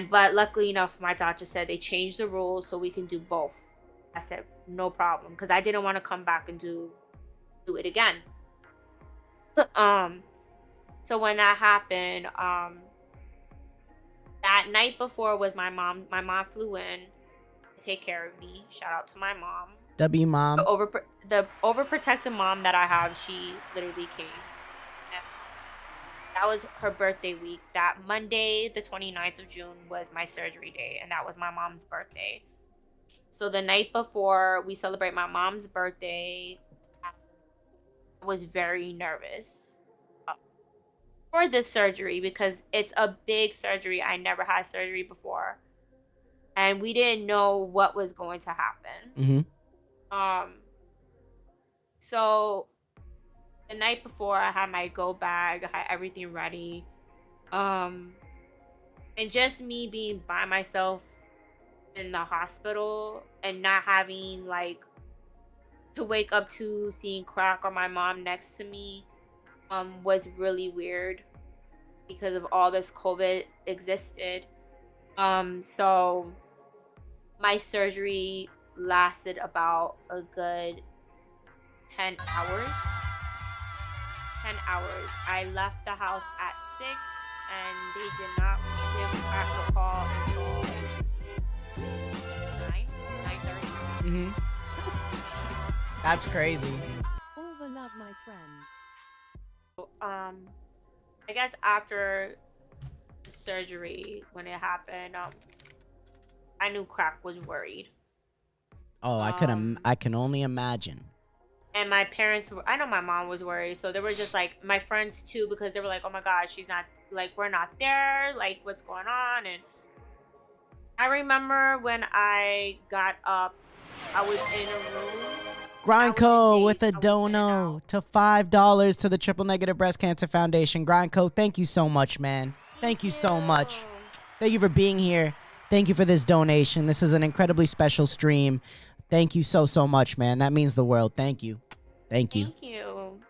But luckily enough, my doctor said they changed the rules so we can do both. I said no problem, because I didn't want to come back and do it again. So when that happened, that night before was my mom. My mom flew in to take care of me. Shout out to my mom. W mom. The overprotective mom that I have, she literally came. That was her birthday week. That Monday, the 29th of June, was my surgery day, and that was my mom's birthday. So the night before we celebrate my mom's birthday, I was very nervous for this surgery, because it's a big surgery. I never had surgery before, and we didn't know what was going to happen. So the night before, I had my go bag, I had everything ready, and just me being by myself in the hospital and not having like to wake up to seeing Crack or my mom next to me was really weird, because of all this COVID existed. So my surgery lasted about a good 10 hours. I left the house at 6, and they did not give back a call until 9:30. That's crazy. All the love, my friend. I guess after the surgery, when it happened, I knew Crack was worried. Oh, I can only imagine. And my parents were, I know my mom was worried, so they were just like, my friends too, because they were like, oh my God, she's not, like, we're not there, like, what's going on? And I remember when I got up, I was in a room. Grindco with a dono to $5 to the Triple Negative Breast Cancer Foundation. Grindco, thank you so much, man. Thank you so much. Thank you for being here. Thank you for this donation. This is an incredibly special stream. Thank you so much, man. That means the world. Thank you. Thank you. Thank you.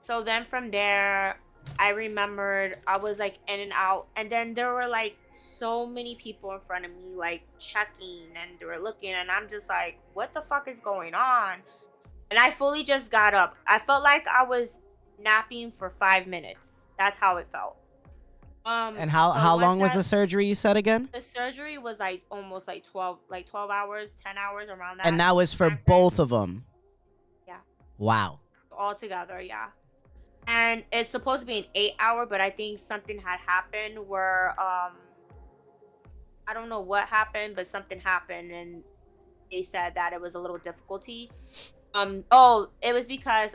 So then from there, I remembered I was like in and out, and then there were like so many people in front of me, like checking, and they were looking, and I'm just like, what the fuck is going on? And I fully just got up. I felt like I was napping for 5 minutes. That's how it felt. And how long was the surgery, you said again? The surgery was like almost like 12 hours, 10 hours, around that. And that was for both of them? Yeah. Wow. All together, yeah. And it's supposed to be an 8-hour, but I think something had happened where I don't know what happened, but something happened, and they said that it was a little difficulty. It was because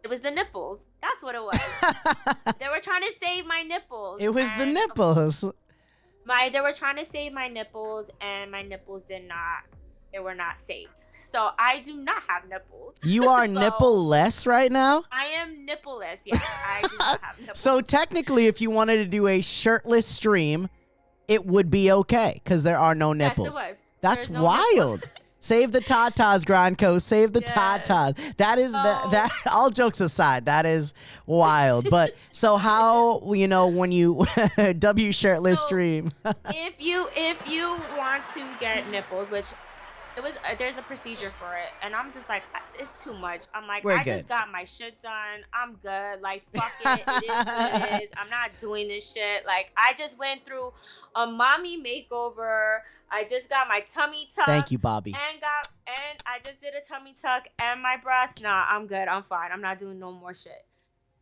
it was the nipples. That's what it was. They were trying to save my nipples. It was the nipples. They were trying to save my nipples, and my nipples they were not saved. So I do not have nipples. You are nipple-less right now? I am nipple-less, yes. I do not have nipples. So technically, if you wanted to do a shirtless stream, it would be okay, because there are no nipples. Yes, it would. That's wild. Save the tatas, Grindco. Save the tatas. That is that. All jokes aside, that is wild. But so how, when you W shirtless stream? if you want to get nipples, which there's a procedure for it, and I'm just like, it's too much. I'm like, just got my shit done. I'm good. Like, fuck it. It is what it is. I'm not doing this shit. Like, I just went through a mommy makeover. I just got my tummy tuck. Thank you, Bobby. And I just did a tummy tuck and my breast. Nah, I'm good. I'm fine. I'm not doing no more shit.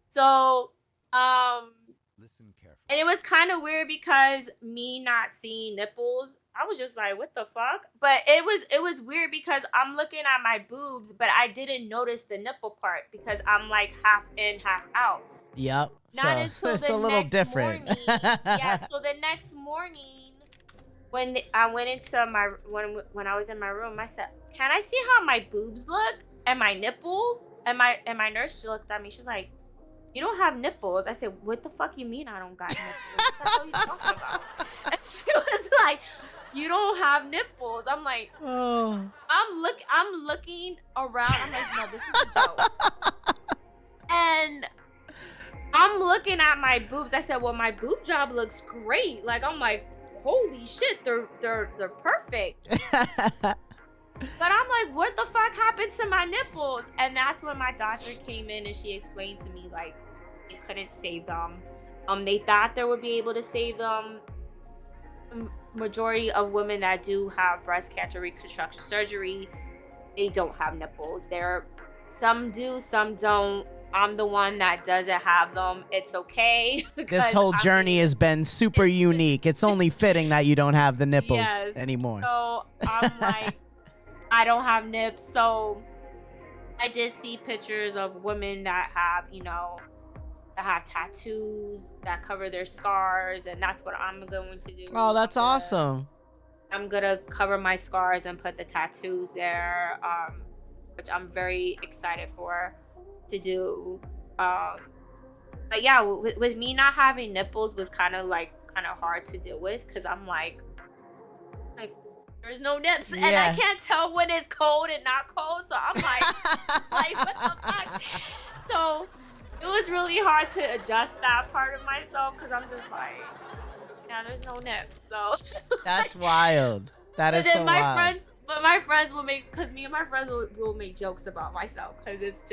So, listen carefully. And it was kind of weird, because me not seeing nipples, I was just like, what the fuck? But it was weird, because I'm looking at my boobs, but I didn't notice the nipple part, because I'm like half in, half out. Yep. Not until it's a little different. Morning. Yeah. So the next morning, when I went into when I was in my room, I said, can I see how my boobs look and my nipples? And my nurse, she looked at me. She's like, you don't have nipples. I said, what the fuck you mean I don't got nipples? What the hell are you talking about? And she was like, you don't have nipples. I'm like, Oh. I'm looking around. I'm like, no, this is a joke. And I'm looking at my boobs. I said, well, my boob job looks great. Like, I'm like, holy shit, they're perfect. But I'm like, what the fuck happened to my nipples? And that's when my doctor came in and she explained to me, like, they couldn't save them. They thought they would be able to save them. Majority of women that do have breast cancer reconstruction surgery, they don't have nipples. Some do, some don't. I'm the one that doesn't have them. It's okay. This whole journey has been super unique. It's only fitting that you don't have the nipples anymore. So I'm like, I don't have nips. So I did see pictures of women that have, that have tattoos that cover their scars, and that's what I'm going to do. Oh, that's awesome. I'm gonna cover my scars and put the tattoos there, which I'm very excited to do. But yeah, with me not having nipples was kind of hard to deal with, because I'm like there's no nips, and I can't tell when it's cold and not cold, so I'm like what the fuck? So it was really hard to adjust that part of myself, because I'm just like, yeah, there's no nips. So that's wild. That is so wild. But my friends will because me and my friends will make jokes about myself, because it's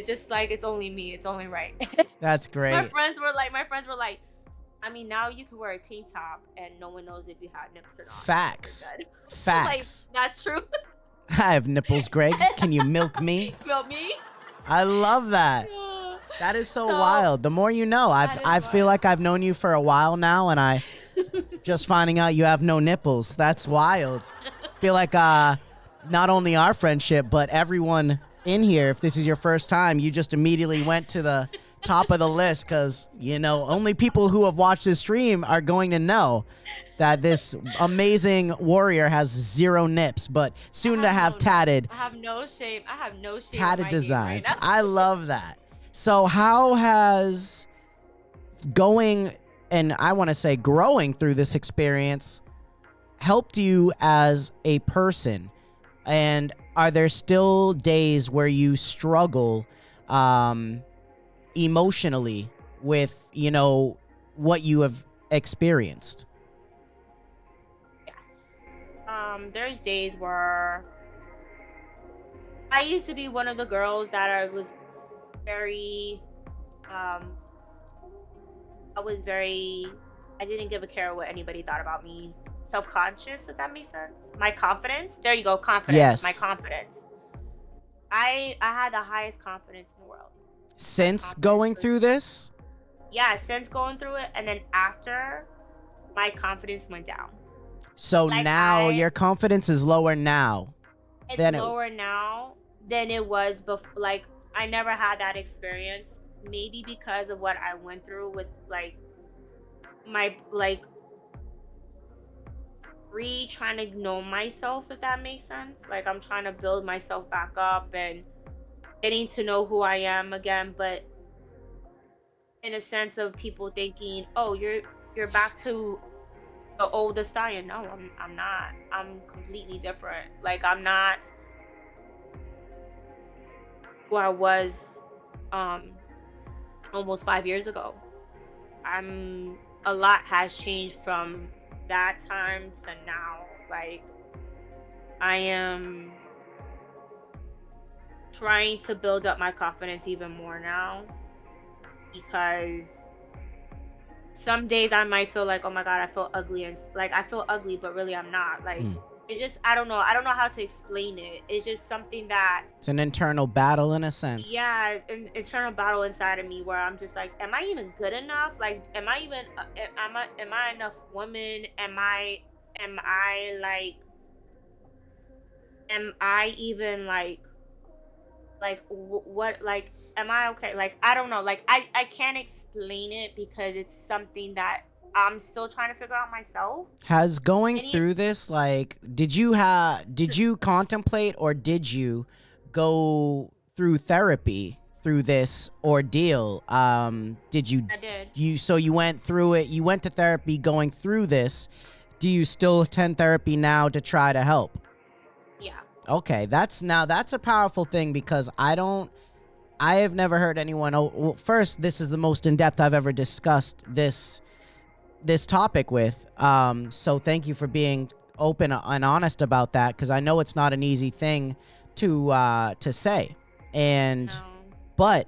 just like, it's only me, it's only right. That's great. My friends were like, I mean, now you can wear a tank top and no one knows if you have nips or not. Facts. Like, that's true. I have nipples, Greg. Can you milk me? Milk me? I love that. That is so wild. The more you know. I feel like I've known you for a while now, and I just finding out you have no nipples. That's wild. Feel like not only our friendship, but everyone in here, if this is your first time, you just immediately went to the top of the list, because only people who have watched this stream are going to know that this amazing warrior has 0 nips, but soon to have tatted. I have no shame. Tatted designs. Right, I love that. So how has growing through this experience helped you as a person? And are there still days where you struggle emotionally with what you have experienced? Yes. There's days where I used to be one of the girls that I didn't give a care what anybody thought about me. Self-conscious, if that makes sense. My confidence. There you go. Confidence. Yes. My confidence. I had the highest confidence in the world. Since going through this? Yeah, since going through it, and then after, my confidence went down. So now your confidence is lower now. It's lower now than it was before. Like, I never had that experience. Maybe because of what I went through with my trying to know myself, if that makes sense. Like, I'm trying to build myself back up and getting to know who I am again, but in a sense of people thinking, oh, you're back to the old Eastania. No, I'm not. I'm completely different. Like, I'm not who I was almost 5 years ago. A lot has changed from that time to now. Like, I am trying to build up my confidence even more now, because some days I might feel like, oh my god, I feel ugly, and I feel ugly, but really I'm not. Like, it's just, I don't know how to explain it. It's just something that it's an internal battle, in a sense. Yeah, an internal battle inside of me, where I'm just like, am I even good enough? Like, am I enough woman? Am I even what, am I okay? Like, I don't know. Like, I can't explain it, because it's something that I'm still trying to figure out myself. Has going through this, did you contemplate, or did you go through therapy through this ordeal. Did you? I did. So you went through it. You went to therapy going through this. Do you still attend therapy now to try to help? Yeah. Okay, that's a powerful thing, because I have never heard anyone. Oh, well, first, this is the most in depth I've ever discussed this topic with. So thank you for being open and honest about that, because I know it's not an easy thing to say. And No. but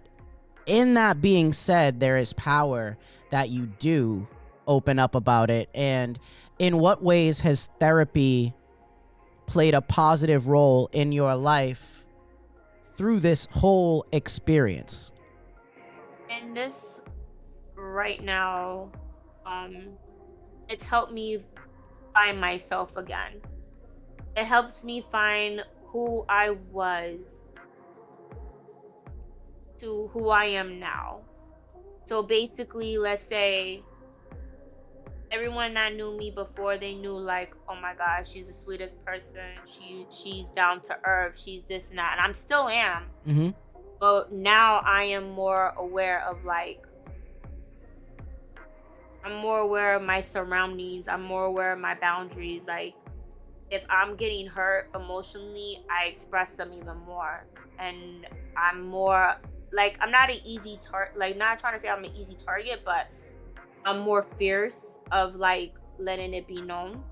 in that being said, there is power that you do open up about it. And in what ways has therapy played a positive role in your life through this whole experience? And this right now, it's helped me find myself again. It helps me find who I was to who I am now. So basically, let's say everyone that knew me before, they knew like, oh my gosh, she's the sweetest person. She's down to earth. She's this and that, and I'm still am. Mm-hmm. But now I am more aware of like, I'm more aware of my surroundings. I'm more aware of my boundaries. Like, if I'm getting hurt emotionally, I express them even more. And I'm more like, I'm not an easy target. Like, not trying to say I'm an easy target, but I'm more fierce of like letting it be known.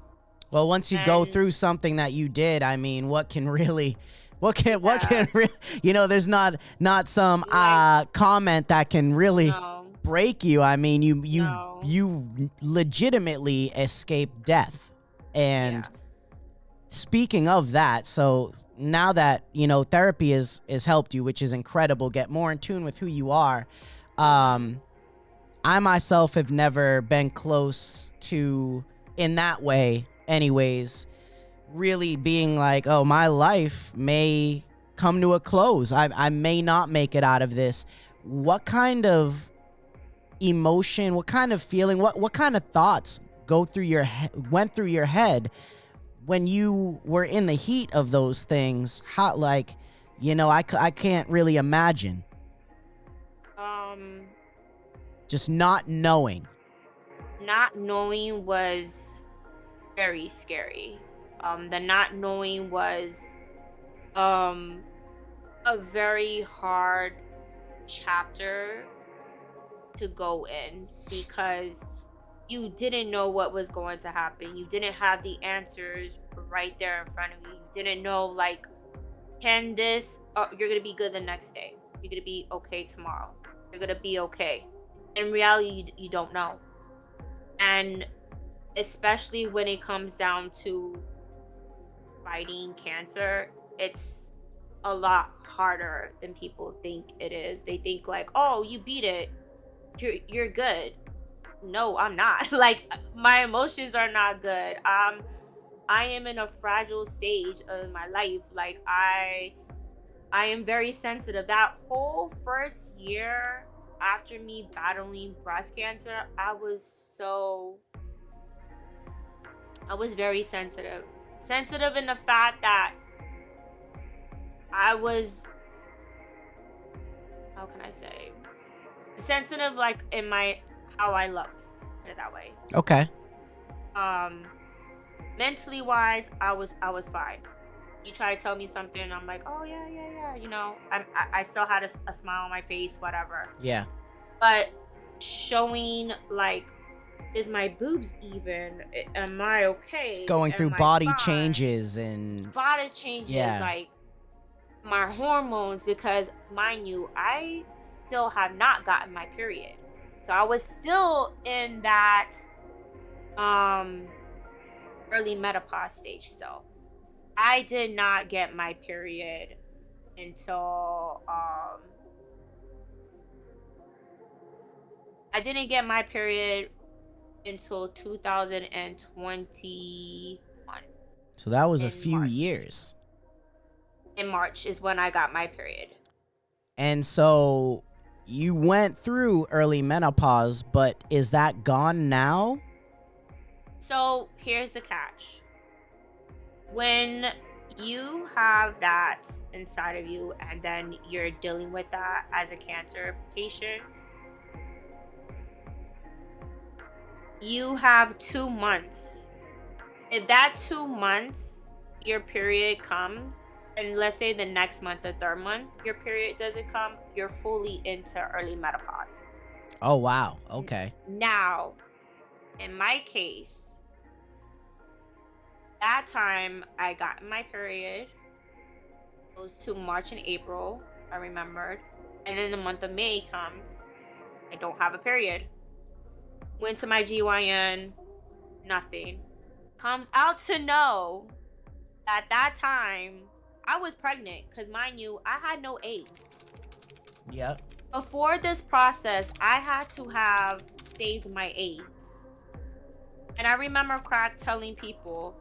Well, once you go through something that you did, I mean, what can really there's not some Like, comment that can really no, break you. I mean, you no. legitimately escaped death. And Yeah. speaking of that, so now that therapy has helped you, which is incredible, get more in tune with who you are. I myself have never been close to, in that way anyways, really being like, oh, my life may come to a close. I may not make it out of this. What kind of emotion, what kind of feeling, what kind of thoughts went through your head when you were in the heat of those things? How, like, I can't really imagine. Just not knowing. Not knowing was very scary. The not knowing was a very hard chapter to go in, because you didn't know what was going to happen. You didn't have the answers right there in front of you. You didn't know, like, can this, you're going to be good the next day. You're going to be okay tomorrow. You're going to be okay. In reality, you don't know. And especially when it comes down to fighting cancer, it's a lot harder than people think it is. They think like, oh, you beat it, you're good. No, I'm not. Like, my emotions are not good. I am in a fragile stage of my life. Like, I am very sensitive. That whole first year after me battling breast cancer, I was very sensitive. Sensitive in the fact that I was, how can I say, sensitive like in my, how I looked, put it that way. Okay. Mentally wise, I was fine. You try to tell me something, I'm like, oh yeah. I still had a smile on my face, whatever. Yeah. But showing like, is my boobs even? Am I okay? It's going through body changes yeah. Like my hormones, because mind you, I still have not gotten my period. So I was still in that early menopause stage still. I did not get my period until I didn't get my period until 2021. So that was a In few March. years. In March is when I got my period. And so you went through early menopause, but is that gone now? So here's the catch. When you have that inside of you, and then you're dealing with that as a cancer patient. You have 2 months. If that 2 months your period comes, and let's say the next month, the third month, your period doesn't come, you're fully into early menopause. Oh, wow. Okay. Now, in my case, that time I got my period. It was to March and April, I remembered. And then the month of May comes. I don't have a period. Went to my GYN, nothing. Comes out to know at that time I was pregnant because, mind you, I had no eggs. Yep. Before this process, I had to have saved my eggs. And I remember Crack telling people,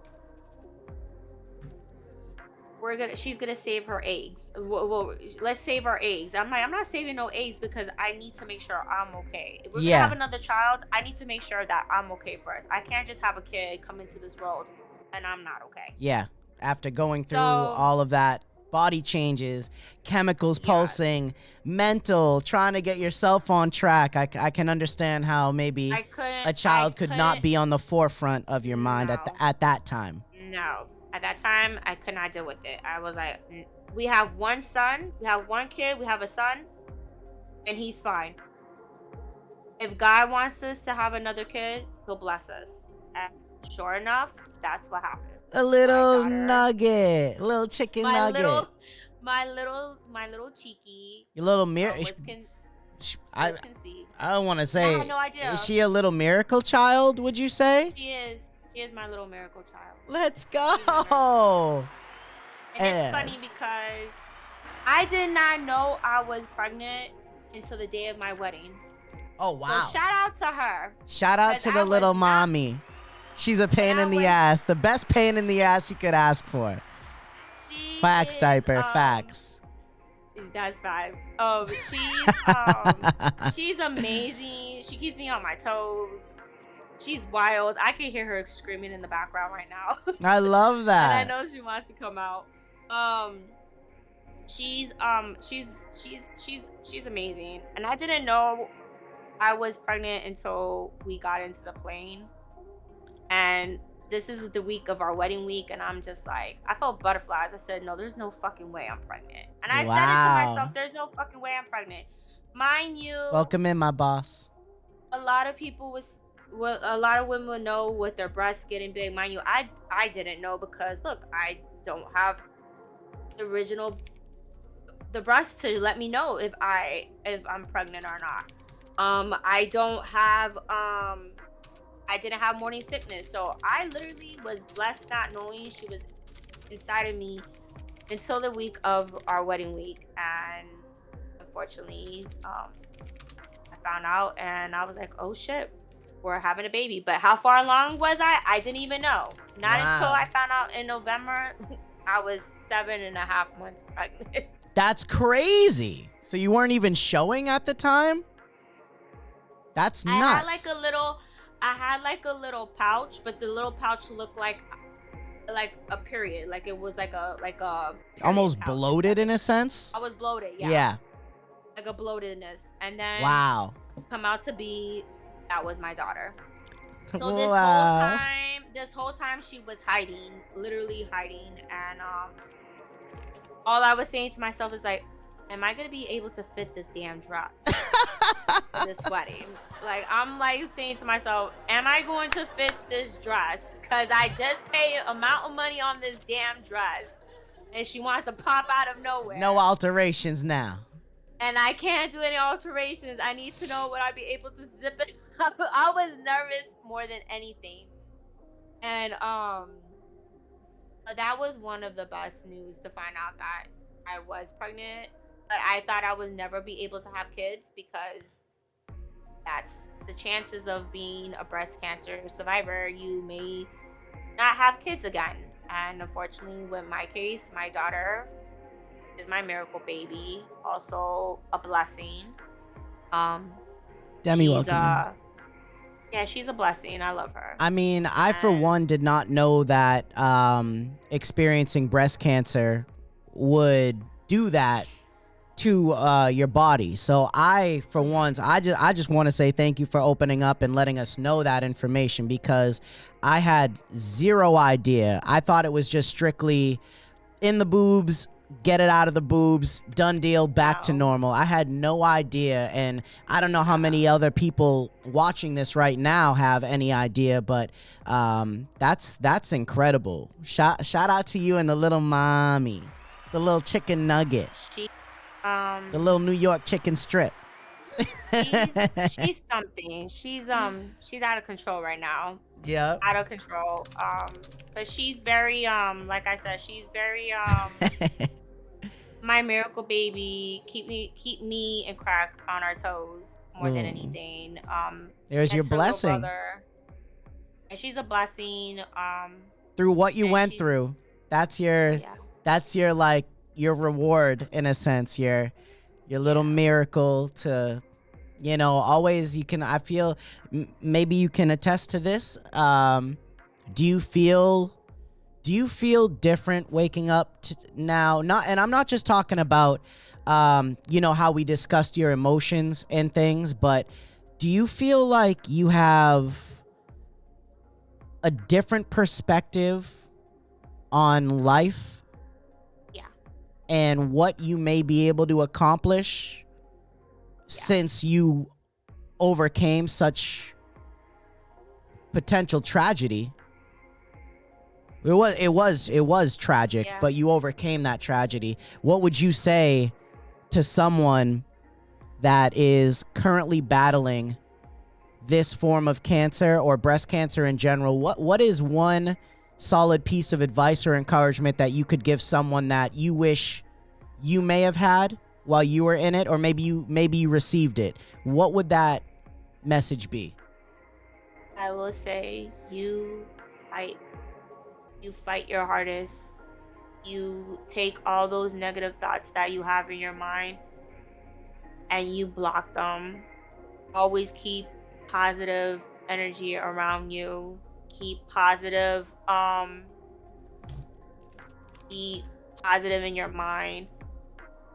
she's gonna save her eggs. Well, let's save our eggs. I'm like, I'm not saving no eggs because I need to make sure I'm okay. If we're gonna have another child, I need to make sure that I'm okay first. I can't just have a kid come into this world and I'm not okay. Yeah. After going through So, all of that, body changes, chemicals yes. pulsing, mental, trying to get yourself on track. I can understand how maybe a child could not be on the forefront of your mind at that time. No. At that time, I could not deal with it. I was like, we have one son, we have one kid, we have a son, and he's fine. If God wants us to have another kid, he'll bless us. And sure enough, that's what happened. A little nugget, a little chicken nugget. My little cheeky. Your little was conceived. I don't want to say. I had no idea. Is she a little miracle child? Would you say? She is. She is my little miracle child. Let's go. And it's funny because I did not know I was pregnant until the day of my wedding. Oh, wow. So shout out to her. Shout out to the little mommy. She's a pain in the ass. The best pain in the ass you could ask for. Facts, diaper. Facts. That's facts. She's amazing. She keeps me on my toes. She's wild. I can hear her screaming in the background right now. I love that. And I know she wants to come out. She's amazing. And I didn't know I was pregnant until we got into the plane. And this is the week of our wedding week, and I'm just like, I felt butterflies. I said, no, there's no fucking way I'm pregnant. And I said it to myself, there's no fucking way I'm pregnant. Mind you, welcome in, my boss. A lot of women would know with their breasts getting big. Mind you, I didn't know because look, I don't have the breasts to let me know if I'm pregnant or not. I don't have I didn't have morning sickness, so I literally was blessed not knowing she was inside of me until the week of our wedding week. And unfortunately, I found out and I was like, oh shit, we're having a baby. But how far along was I didn't even know. Not until I found out in November I was 7.5 months pregnant. That's crazy. So you weren't even showing at the time? That's nuts. I had like a little pouch, but the little pouch looked like a period. Like it was like a almost pouch. Bloated in a sense. I was bloated, yeah. Yeah. Like a bloatedness. And then come out to be that was my daughter. So this whole time she was hiding, literally hiding, and all I was saying to myself is like, am I gonna be able to fit this damn dress for this wedding? Like, I'm like saying to myself, am I going to fit this dress? Because I just paid amount of money on this damn dress, and she wants to pop out of nowhere. No alterations now. And I can't do any alterations. I need to know would I be able to zip it up. I was nervous more than anything. And that was one of the best news to find out that I was pregnant. But I thought I would never be able to have kids because that's the chances of being a breast cancer survivor. You may not have kids again. And unfortunately, with my case, my daughter is my miracle baby. Also a blessing. Demi, welcome. Yeah, she's a blessing. I love her. I mean, I for And one did not know that experiencing breast cancer would do that to your body. So I, for once, I just want to say thank you for opening up and letting us know that information, because I had zero idea. I thought it was just strictly in the boobs, get it out of the boobs, done deal, back to no, normal. I had no idea, and I don't know how no. many other people watching this right now have any idea, but that's incredible. Shout out to you and the little mommy, the little chicken nugget, She the little New York chicken strip. she's something. She's out of control right now. Yep. Out of control. But she's very like I said, she's very my miracle baby. Keep me and Crack on our toes more than Ooh. anything. There's your That's her little blessing. brother, and she's a blessing. Through what you And went she's through, that's your yeah, like your reward in a sense, your little yeah. miracle to, always. You can, I feel, maybe you can attest to this. Do you feel different waking up to now? Not, and I'm not just talking about how we discussed your emotions and things, but do you feel like you have a different perspective on life Yeah. and what you may be able to accomplish since you overcame such potential tragedy? It was tragic, Yeah. but you overcame that tragedy. What would you say to someone that is currently battling this form of cancer or breast cancer in general? What is one solid piece of advice or encouragement that you could give someone that you wish you may have had while you were in it, or maybe you received it? What would that message be? I will say fight. You fight your hardest. You take all those negative thoughts that you have in your mind and you block them. Always keep positive energy around you. Keep positive, be positive in your mind.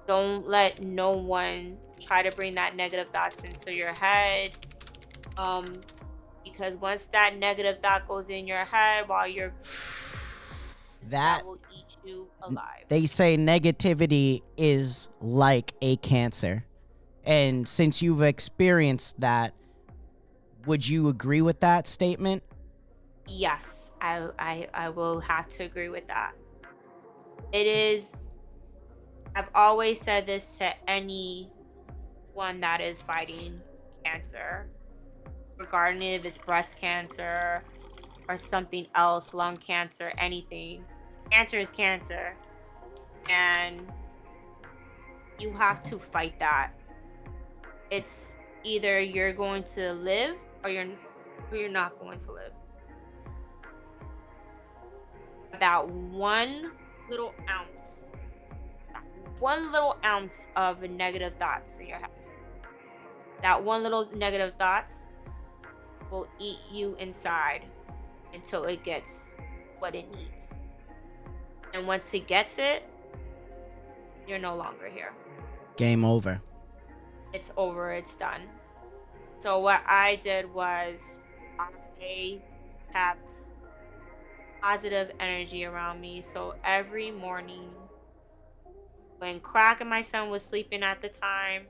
Don't let no one try to bring that negative thoughts into your head. Um, because once that negative thought goes in your head while you're That that will eat you alive. they say negativity is like a cancer. And since you've experienced that, would you agree with that statement? Yes, I will have to agree with that. It is. I've always said this to anyone that is fighting cancer, regarding if it's breast cancer or something else, lung cancer, anything. Cancer is cancer, and you have to fight that. It's either you're going to live or you're not going to live. That little ounce, that one little ounce of negative thoughts in your head. That one little negative thoughts will eat you inside until it gets what it needs. And once it gets it, you're no longer here. Game over. It's over, it's done. So what I did was I kept positive energy around me. So every morning when Crack and my son was sleeping at the time,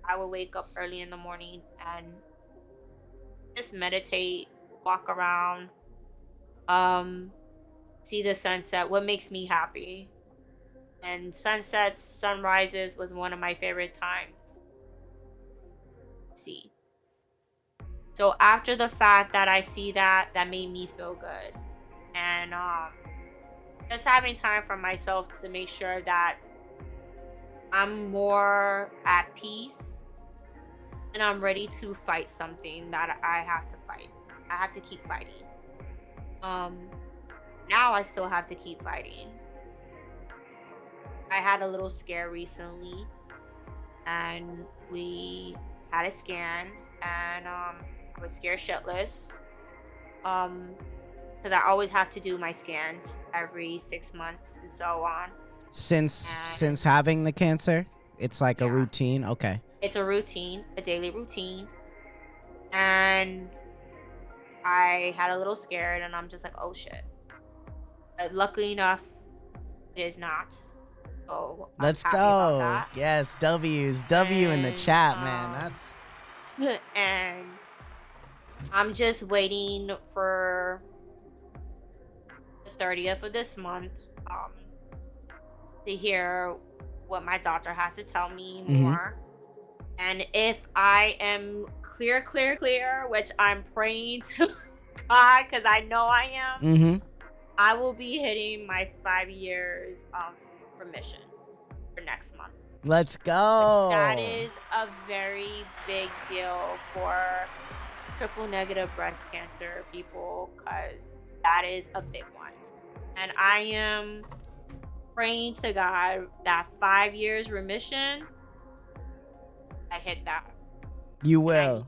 I would wake up early in the morning and just meditate, walk around, um, see the sunset, what makes me happy. And sunsets, sunrises was one of my favorite times to see. So after the fact that I see that, that made me feel good. And just having time for myself to make sure that I'm more at peace and I'm ready to fight something that I have to fight. I have to keep fighting. Um Now I still have to keep fighting. I had a little scare recently and we had a scan, and I was scared shitless. Because I always have to do my scans every 6 months and so on. Since having the cancer, it's like a Yeah. routine. Okay. It's a routine, a daily routine. And I had a little scared, and I'm just like, oh shit. But luckily enough, it is not. So I'm Let's happy about go. that. Yes, W's. W in the And, chat, man. That's and I'm just waiting for the 30th of this month to hear what my doctor has to tell me more. And if I am clear, which I'm praying to God, because I know I am, I will be hitting my 5 years remission for next month. Let's go. That is a very big deal for triple negative breast cancer people, because that is a big one. And I am praying to God that 5 years remission, I hit that. You will.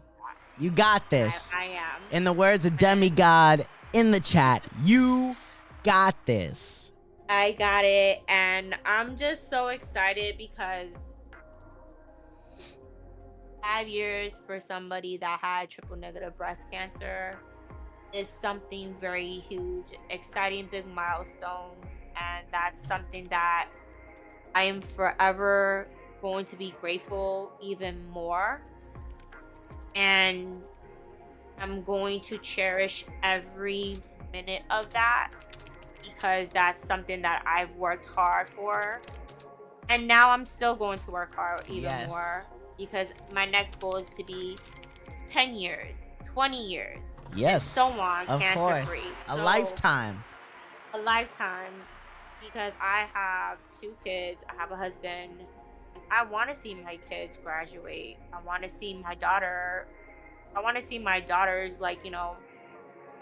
You got this. I am. In the words of Demigod in the chat, you got this. I got it, and I'm just so excited because 5 years for somebody that had triple negative breast cancer is something very huge, exciting, big milestones, and that's something that I am forever going to be grateful even more. And I'm going to cherish every minute of that, because that's something that I've worked hard for. And now I'm still going to work hard even more, because my next goal is to be 10 years, 20 years. Yes. And so on, of cancer course. free. A lifetime. A lifetime, because I have 2 kids, I have a husband. I want to see my kids graduate. I want to see my daughter. I want to see my daughters, I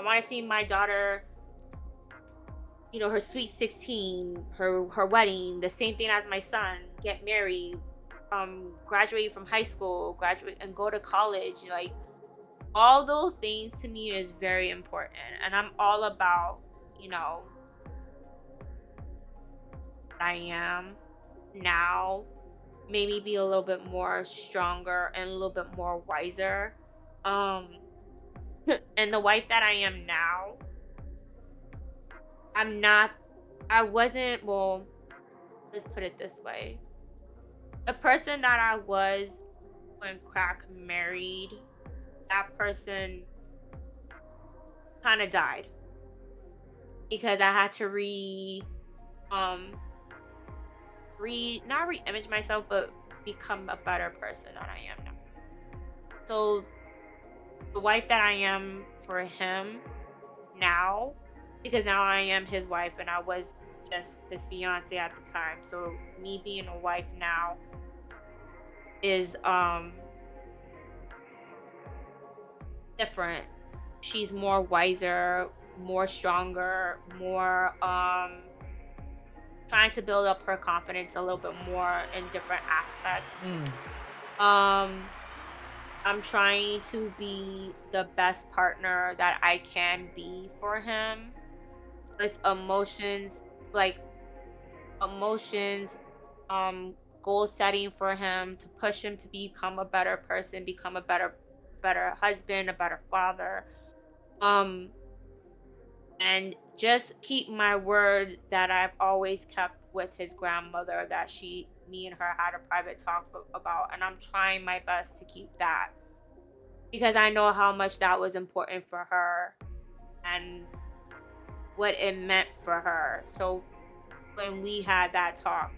want to see my daughter, her sweet 16, her wedding, the same thing as my son, get married, graduate from high school, graduate and go to college. Like, all those things to me is very important. And I'm all about, I am now, maybe be a little bit more stronger and a little bit more wiser. And the wife that I am now, let's put it this way. The person that I was when Crack married, that person kind of died, because I had to not re-image myself, but become a better person than I am now. So the wife that I am for him now, because now I am his wife and I was just his fiance at the time. So me being a wife now is different. She's more wiser, more stronger, more trying to build up her confidence a little bit more in different aspects. I'm trying to be the best partner that I can be for him, with emotions, goal setting for him, to push him to become a better person, become a better husband, a better father, and just keep my word that I've always kept with his grandmother, that me and her had a private talk about, and I'm trying my best to keep that, because I know how much that was important for her and what it meant for her. So when we had that talk,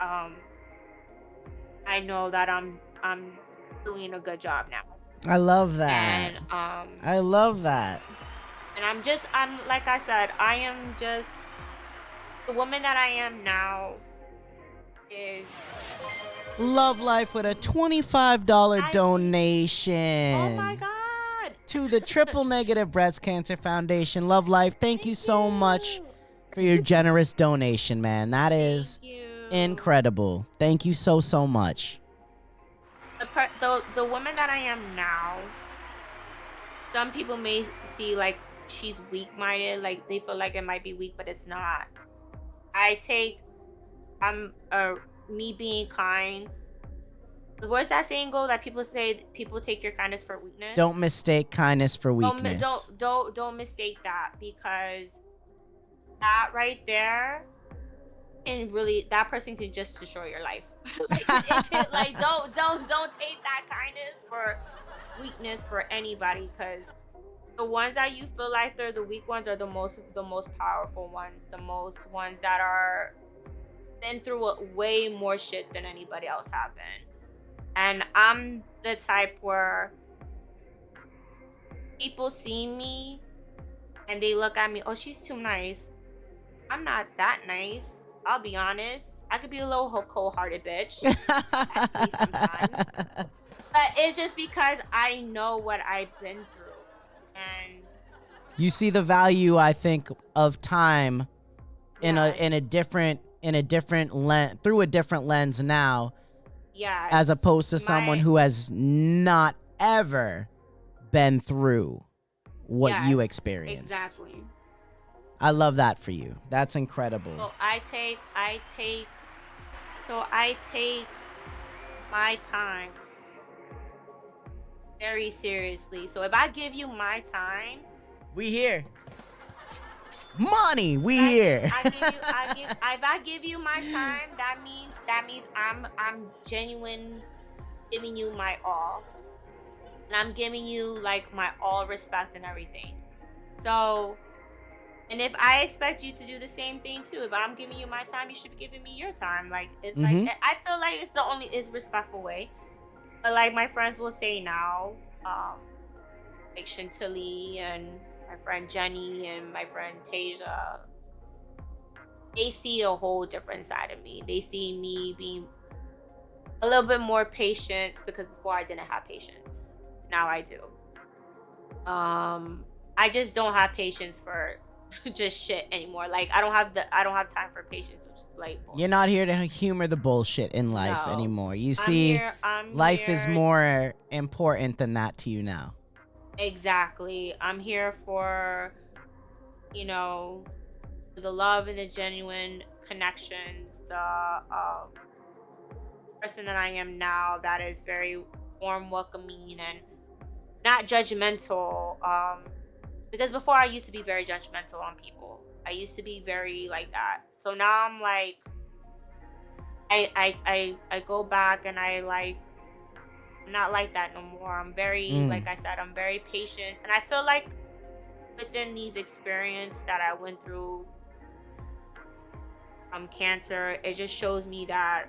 I know that I'm doing a good job now. I love that. And I love that. And I'm like I said, I am just the woman that I am now is Love Life with a $25 donation. Oh my God. To the Triple Negative Breast Cancer Foundation. Love Life, thank you so much for your generous donation, man. That is incredible. Thank you so much. The woman that I am now some people may see like she's weak-minded, like they feel like it might be weak, but it's not. I'm me being kind. Where's that saying go that people say people take your kindness for weakness? Don't mistake kindness for Don't weakness. don't mistake that, because that right there, and really that person can just destroy your life. Like don't take that kindness for weakness for anybody, because the ones that you feel like they're the weak ones are the most powerful ones, the most ones that are been through way more shit than anybody else have been. And I'm the type where people see me and they look at me, oh, she's too nice. I'm not that nice. I'll be honest. I could be a little cold-hearted bitch. That's me sometimes. But it's just because I know what I've been through. And You see the value, I think, of time in yes, a different lens, through a different lens now, yes, as opposed to someone who has not ever been through what you yes, experienced. exactly. I love that for you. That's incredible. So I take my time very seriously. So if I give you my time, We here. Money, we here. if I give you my time, that means I'm genuine, giving you my all. And I'm giving you like my all respect and everything. So, and if I expect you to do the same thing too, if I'm giving you my time, you should be giving me your time. Like it's like I feel like it's the only respectful way. But like my friends will say now, like Chantilly and my friend Jenny and my friend Tasia, they see a whole different side of me. They see me being a little bit more patient, because before I didn't have patience. Now I do. I just don't have patience for just shit anymore. Like I don't have time for patience. Like bullshit. You're not here to humor the bullshit in life No. anymore. You see, life is more important than that to you now. Exactly. I'm here for, the love and the genuine connections, the person that I am now that is very warm, welcoming, and not judgmental. Because before I used to be very judgmental on people. I used to be very like that. So now I'm like, I go back and I'm not like that no more. I'm very, like I said, I'm very patient, and I feel like within these experiences that I went through from cancer, it just shows me that,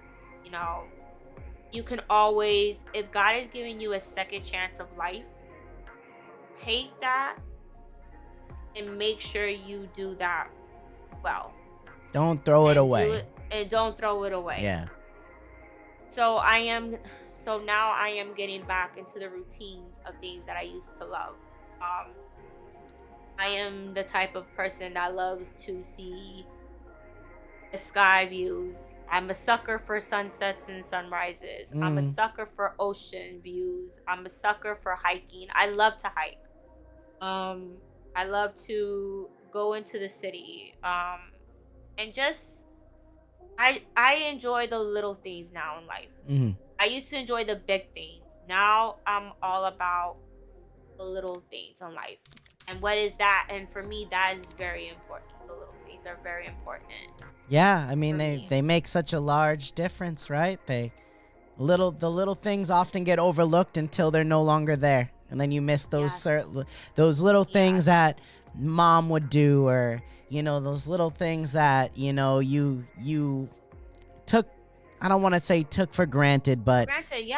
you can always, if God is giving you a second chance of life, take that and make sure you do that well. Don't throw it away. And don't throw it away. Yeah. So now I am getting back into the routines of things that I used to love. I am the type of person that loves to see the sky views. I'm a sucker for sunsets and sunrises. I'm a sucker for ocean views. I'm a sucker for hiking. I love to hike. I love to go into the city. And just I enjoy the little things now in life. I used to enjoy the big things. Now I'm all about the little things in life. And what is that? And for me, that is very important. The little things are very important. Yeah, I mean they make such a large difference, right? The little things often get overlooked until they're no longer there, and then you miss those those little things that mom would do, or those little things that you took, I don't want to say took for granted, but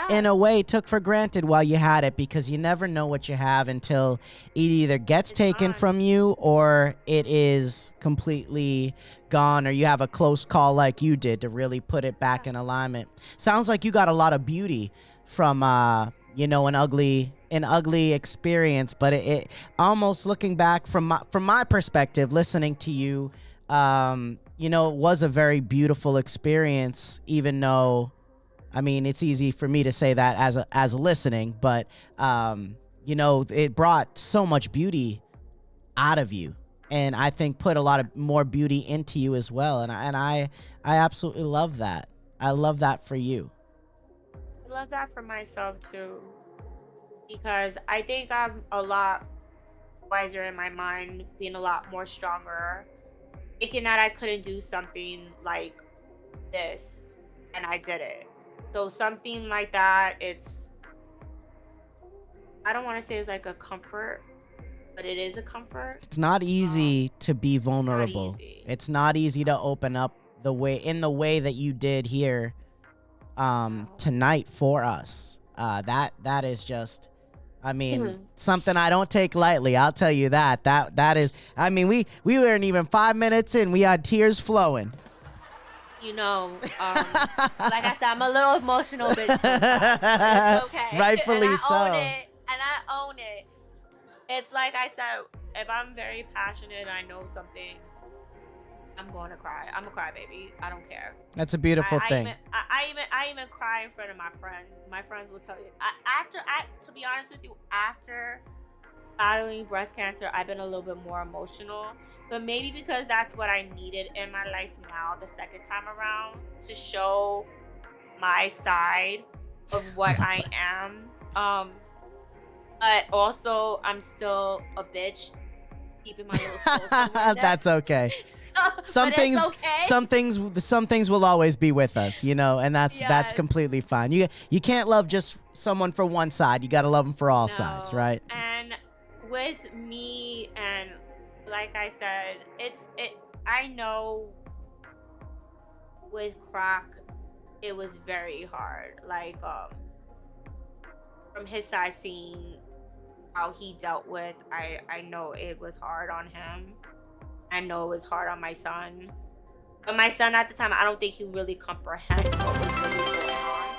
in a way took for granted while you had it, because you never know what you have until it either gets taken from you or it is completely gone, or you have a close call like you did to really put it back in alignment. Sounds like you got a lot of beauty from an ugly experience, but it almost, looking back from my perspective, listening to you, it was a very beautiful experience, even though, I mean, it's easy for me to say that as a listening, but you know, it brought so much beauty out of you, and I think put a lot of more beauty into you as well. And I absolutely love that. I love that for you. I love that for myself too, because I think I'm a lot wiser in my mind, being a lot more stronger, thinking that I couldn't do something like this, and I did it. So something like that, I don't want to say it's like a comfort, but it is a comfort. It's not easy to be It's not vulnerable. easy. It's not easy to open up the way that you did here tonight for us. That is just, I mean, something I don't take lightly. I'll tell you that. That is, I mean, we weren't even 5 minutes in. We had tears flowing. You know, like I said, I'm a little emotional bitch sometimes, but it's okay. Rightfully and I so. own it, and I own it. It's like I said, if I'm very passionate and I know something, I'm going to cry. I'm a crybaby. I don't care. That's a beautiful thing. I even cry in front of my friends. My friends will tell you. To be honest with you, after battling breast cancer, I've been a little bit more emotional, but maybe because that's what I needed in my life now, the second time around, to show my side of what I am. But also I'm still a bitch, keeping my little soul somewhere. That's okay. Some things will always be with us, you know, and that's completely fine. You can't love just someone for one side. You got to love them for all sides, right? And with me, and like I said, I know with Croc, it was very hard. Like, from his side, seeing how he dealt with, I know it was hard on him. I know it was hard on my son. But my son at the time, I don't think he really comprehended what was really going on.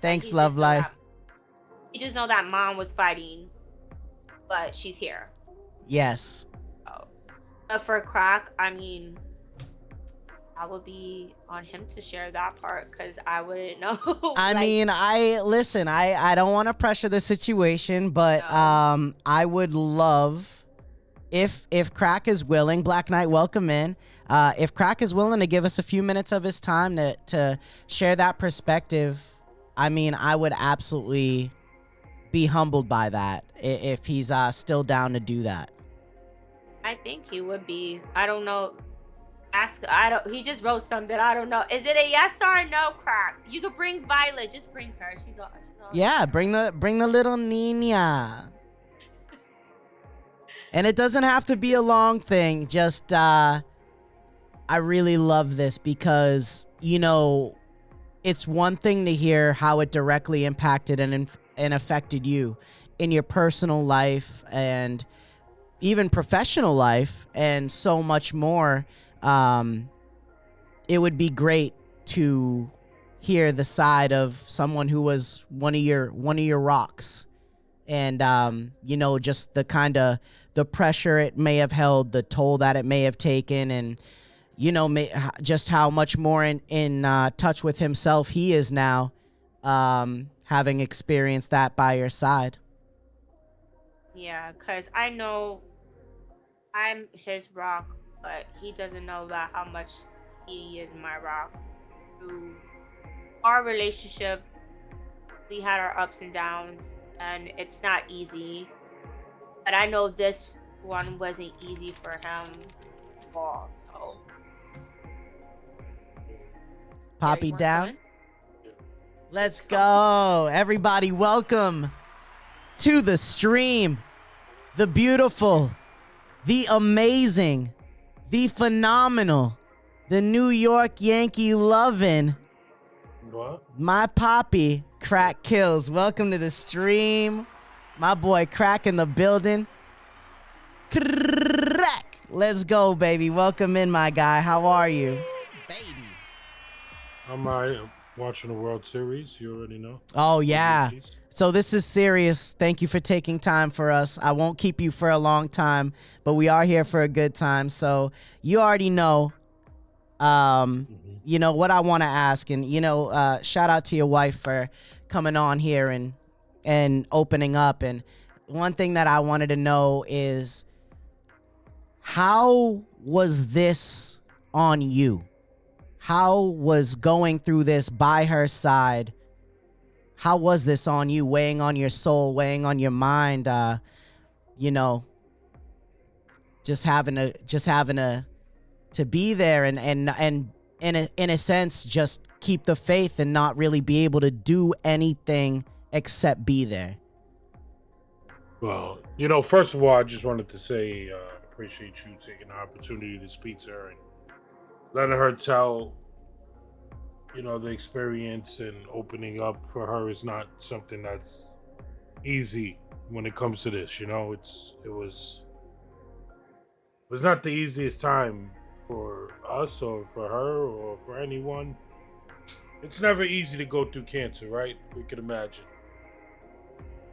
Thanks, love life. He just know that mom was fighting, but she's here. Yes. Oh. But for Croc, I mean, I would be on him to share that part, because I wouldn't know. I mean, I don't want to pressure the situation, but no. I would love if Crack is willing, Black Knight, welcome in. If Crack is willing to give us a few minutes of his time to share that perspective, I mean, I would absolutely be humbled by that if he's still down to do that. I think he would be. I don't know. He just wrote something. I don't know. Is it a yes or a no, Crack? You could bring Violet. Just bring her. She's all. Yeah, bring the little Nina. And it doesn't have to be a long thing. Just I really love this because, you know, it's one thing to hear how it directly impacted and affected you in your personal life and even professional life and so much more. It would be great to hear the side of someone who was one of your rocks, and you know, just the pressure it may have held, the toll that it may have taken, and you know, just how much more in touch with himself he is now, having experienced that by your side. Yeah, because I know I'm his rock, but he doesn't know that how much he is my rock. Through our relationship, we had our ups and downs, and it's not easy. But I know this one wasn't easy for him at all, so. Poppy down. Let's go. Everybody, welcome to the stream. The beautiful, the amazing, the phenomenal, the New York Yankee loving, what? My Poppy, Crack Kills. Welcome to the stream. My boy Crack in the building. Crack. Let's go, baby. Welcome in, my guy. How are you? Baby. I'm alright. I'm watching the World Series. You already know. Oh, yeah. So this is serious. Thank you for taking time for us. I won't keep you for a long time, but we are here for a good time. So you already know, you know, what I want to ask. And, you know, shout out to your wife for coming on here and opening up. And one thing that I wanted to know is, how was this on you? How was going through this by her side? How was this on you, weighing on your soul, weighing on your mind? You know, just having to be there and in a sense just keep the faith and not really be able to do anything except be there. Well, first of all, I just wanted to say appreciate you taking the opportunity to speak to her and letting her tell, the experience, and opening up for her is not something that's easy when it comes to this. It was not the easiest time for us or for her or for anyone. It's never easy to go through cancer, right? We can imagine.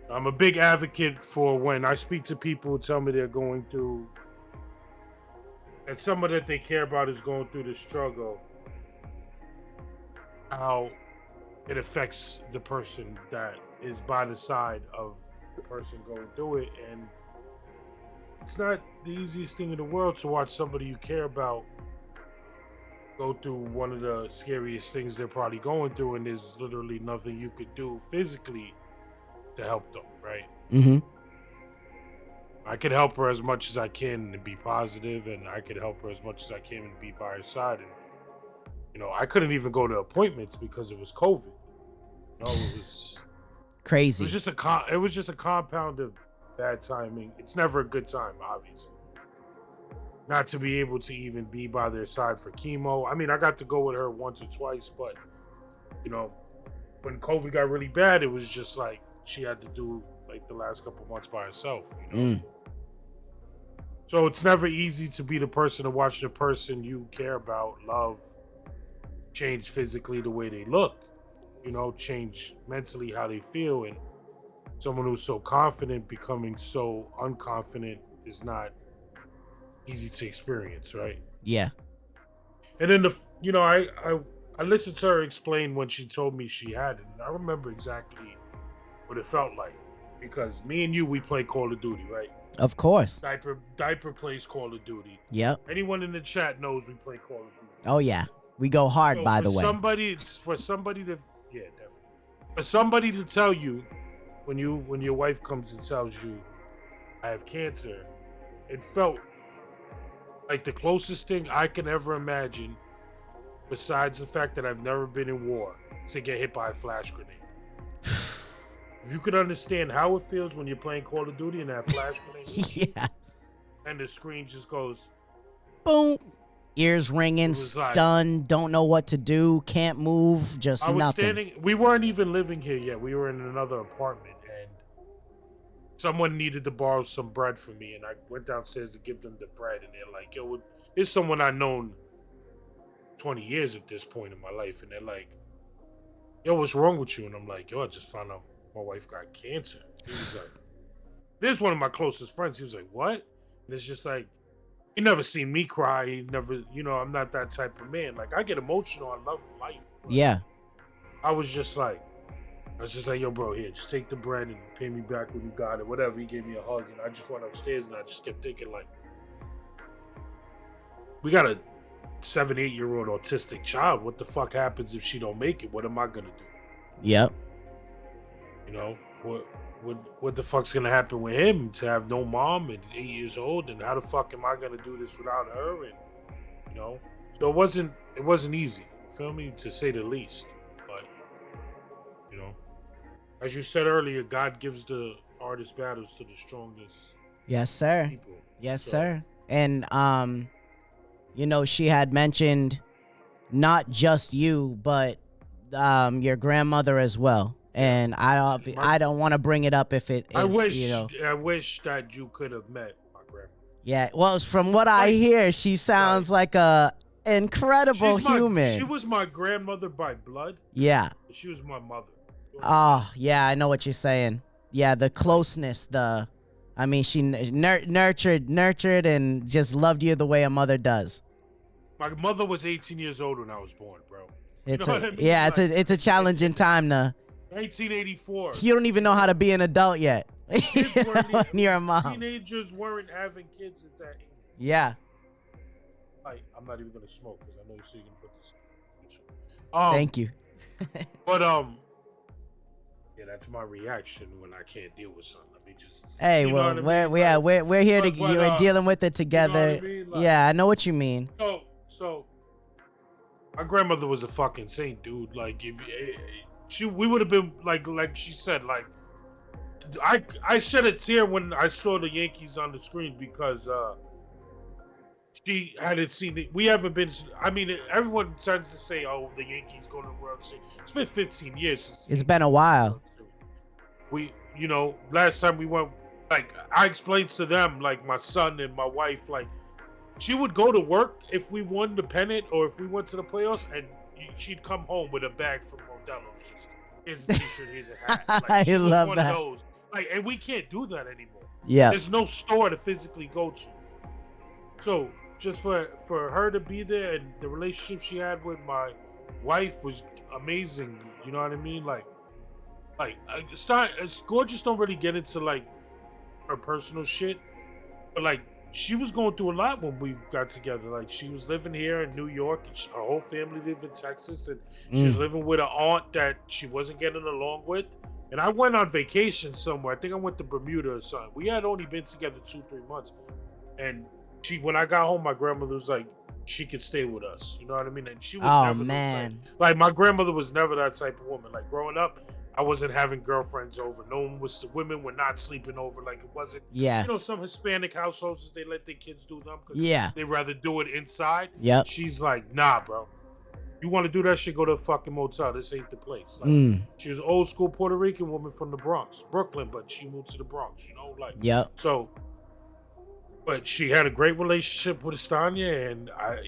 I'm a big advocate for when I speak to people who tell me they're going through, and someone that they care about is going through the struggle, how it affects the person that is by the side of the person going through it. And it's not the easiest thing in the world to watch somebody you care about go through one of the scariest things they're probably going through, and there's literally nothing you could do physically to help them, right? Mm-hmm. I could help her as much as I can and be positive, and I could help her as much as I can and be by her side. And I couldn't even go to appointments because it was COVID. It was crazy. It was just a compound of bad timing. It's never a good time, obviously. Not to be able to even be by their side for chemo. I mean, I got to go with her once or twice, but when COVID got really bad, it was just like she had to do like the last couple months by herself. So it's never easy to be the person to watch the person you care about, love, change physically the way they look, change mentally how they feel. And someone who's so confident becoming so unconfident is not easy to experience, right? Yeah. And then I listened to her explain when she told me she had it, and I remember exactly what it felt like, because me and you, we play Call of Duty, right? Of course. Diaper plays Call of Duty. Yep. Anyone in the chat knows we play Call of Duty. Oh yeah, we go hard, by the way. For somebody to tell you when your wife comes and tells you I have cancer, it felt like the closest thing I can ever imagine, besides the fact that I've never been in war, to get hit by a flash grenade. If you could understand how it feels when you're playing Call of Duty and that flash grenade, yeah, and the screen just goes boom, ears ringing, stunned, don't know what to do, can't move, just nothing. We weren't even living here yet. We were in another apartment, and someone needed to borrow some bread from me, and I went downstairs to give them the bread, and they're like, yo, it's someone I've known 20 years at this point in my life, and they're like, yo, what's wrong with you? And I'm like, yo, I just found out my wife got cancer. He was like, there's one of my closest friends. He was like, what? And it's just like, he never seen me cry. He never, I'm not that type of man. Like, I get emotional. I love life. Yeah. I was just like, yo, bro, here, just take the bread and pay me back when you got it. Whatever. He gave me a hug, and I just went upstairs, and I just kept thinking, like, we got a 7-8-year-old autistic child. What the fuck happens if she don't make it? What am I gonna do? Yep. What the fuck's gonna happen with him to have no mom and 8 years old, and how the fuck am I gonna do this without her? And so it wasn't easy, feel me, to say the least. But as you said earlier, God gives the hardest battles to the strongest. Yes, sir. People. Yes, sir. And she had mentioned not just you, but your grandmother as well. And I don't want to bring it up if it is, I wish that you could have met my grandma. Yeah, well, from what I hear, she sounds like a incredible human. She was my grandmother by blood. Yeah. She was my mother. Oh, yeah, I know what you're saying. Yeah, the closeness, she nurtured and just loved you the way a mother does. My mother was 18 years old when I was born, bro. It's a challenging time to. 1984. You don't even know how to be an adult yet. Kids weren't when you're a mom. Teenagers weren't having kids at that age. Yeah. I'm not even gonna smoke because I know you're saying you're gonna put this. Thank you. But yeah, that's my reaction when I can't deal with something. Let me just. Hey, well, we're here to you're dealing with it together. You know what I mean? Like, yeah, I know what you mean. So my grandmother was a fucking saint, dude. Like we would have been like she said, like I shed a tear when I saw the Yankees on the screen because she hadn't seen it. We haven't been. I mean, everyone tends to say, "Oh, the Yankees go to the World Series." It's been 15 years since. It's been a while. Last time we went, like I explained to them, like my son and my wife, like she would go to work if we won the pennant or if we went to the playoffs, and she'd come home with a bag from Modelo's. Just here's a t-shirt, here's a hat. Like, I love that. Of those. Like, and we can't do that anymore. Yeah. There's no store to physically go to. So just for her to be there and the relationship she had with my wife was amazing. You know what I mean? Like Gorgeous don't really get into like her personal shit, but like she was going through a lot when we got together. Like she was living here in New York, and her whole family lived in Texas, and she was living with an aunt that she wasn't getting along with. And I went on vacation somewhere. I think I went to Bermuda or something. We had only been together 2-3 months, and when I got home, my grandmother was like, she could stay with us. You know what I mean? And she was never man. Like my grandmother was never that type of woman. Like growing up, I wasn't having girlfriends over. Women were not sleeping over. Like it wasn't. Yeah. You know, some Hispanic households, they let their kids do them because they rather do it inside. Yep. She's like, nah, bro. You want to do that shit? Go to a fucking motel. This ain't the place. Like she was an old school Puerto Rican woman from the Bronx, Brooklyn, but she moved to the Bronx. You know, like so. But she had a great relationship with Eastania, and I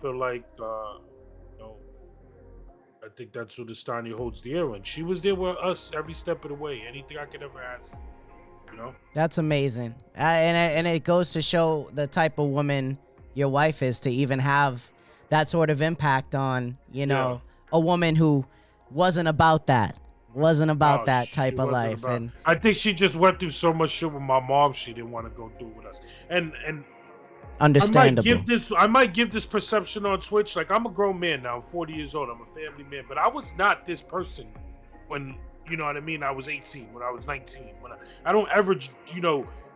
feel like, I think that's what Eastania holds dear, and she was there with us every step of the way. Anything I could ever ask for, you know. That's amazing, and it goes to show the type of woman your wife is to even have that sort of impact on, a woman who wasn't about that. That type of life. And I think she just went through so much shit with my mom she didn't want to go through with us. And understandable. I might give this perception on Twitch. Like I'm a grown man now. I'm 40 years old. I'm a family man. But I was not this person when, you know what I mean, I was 18, when I was 19. I don't ever,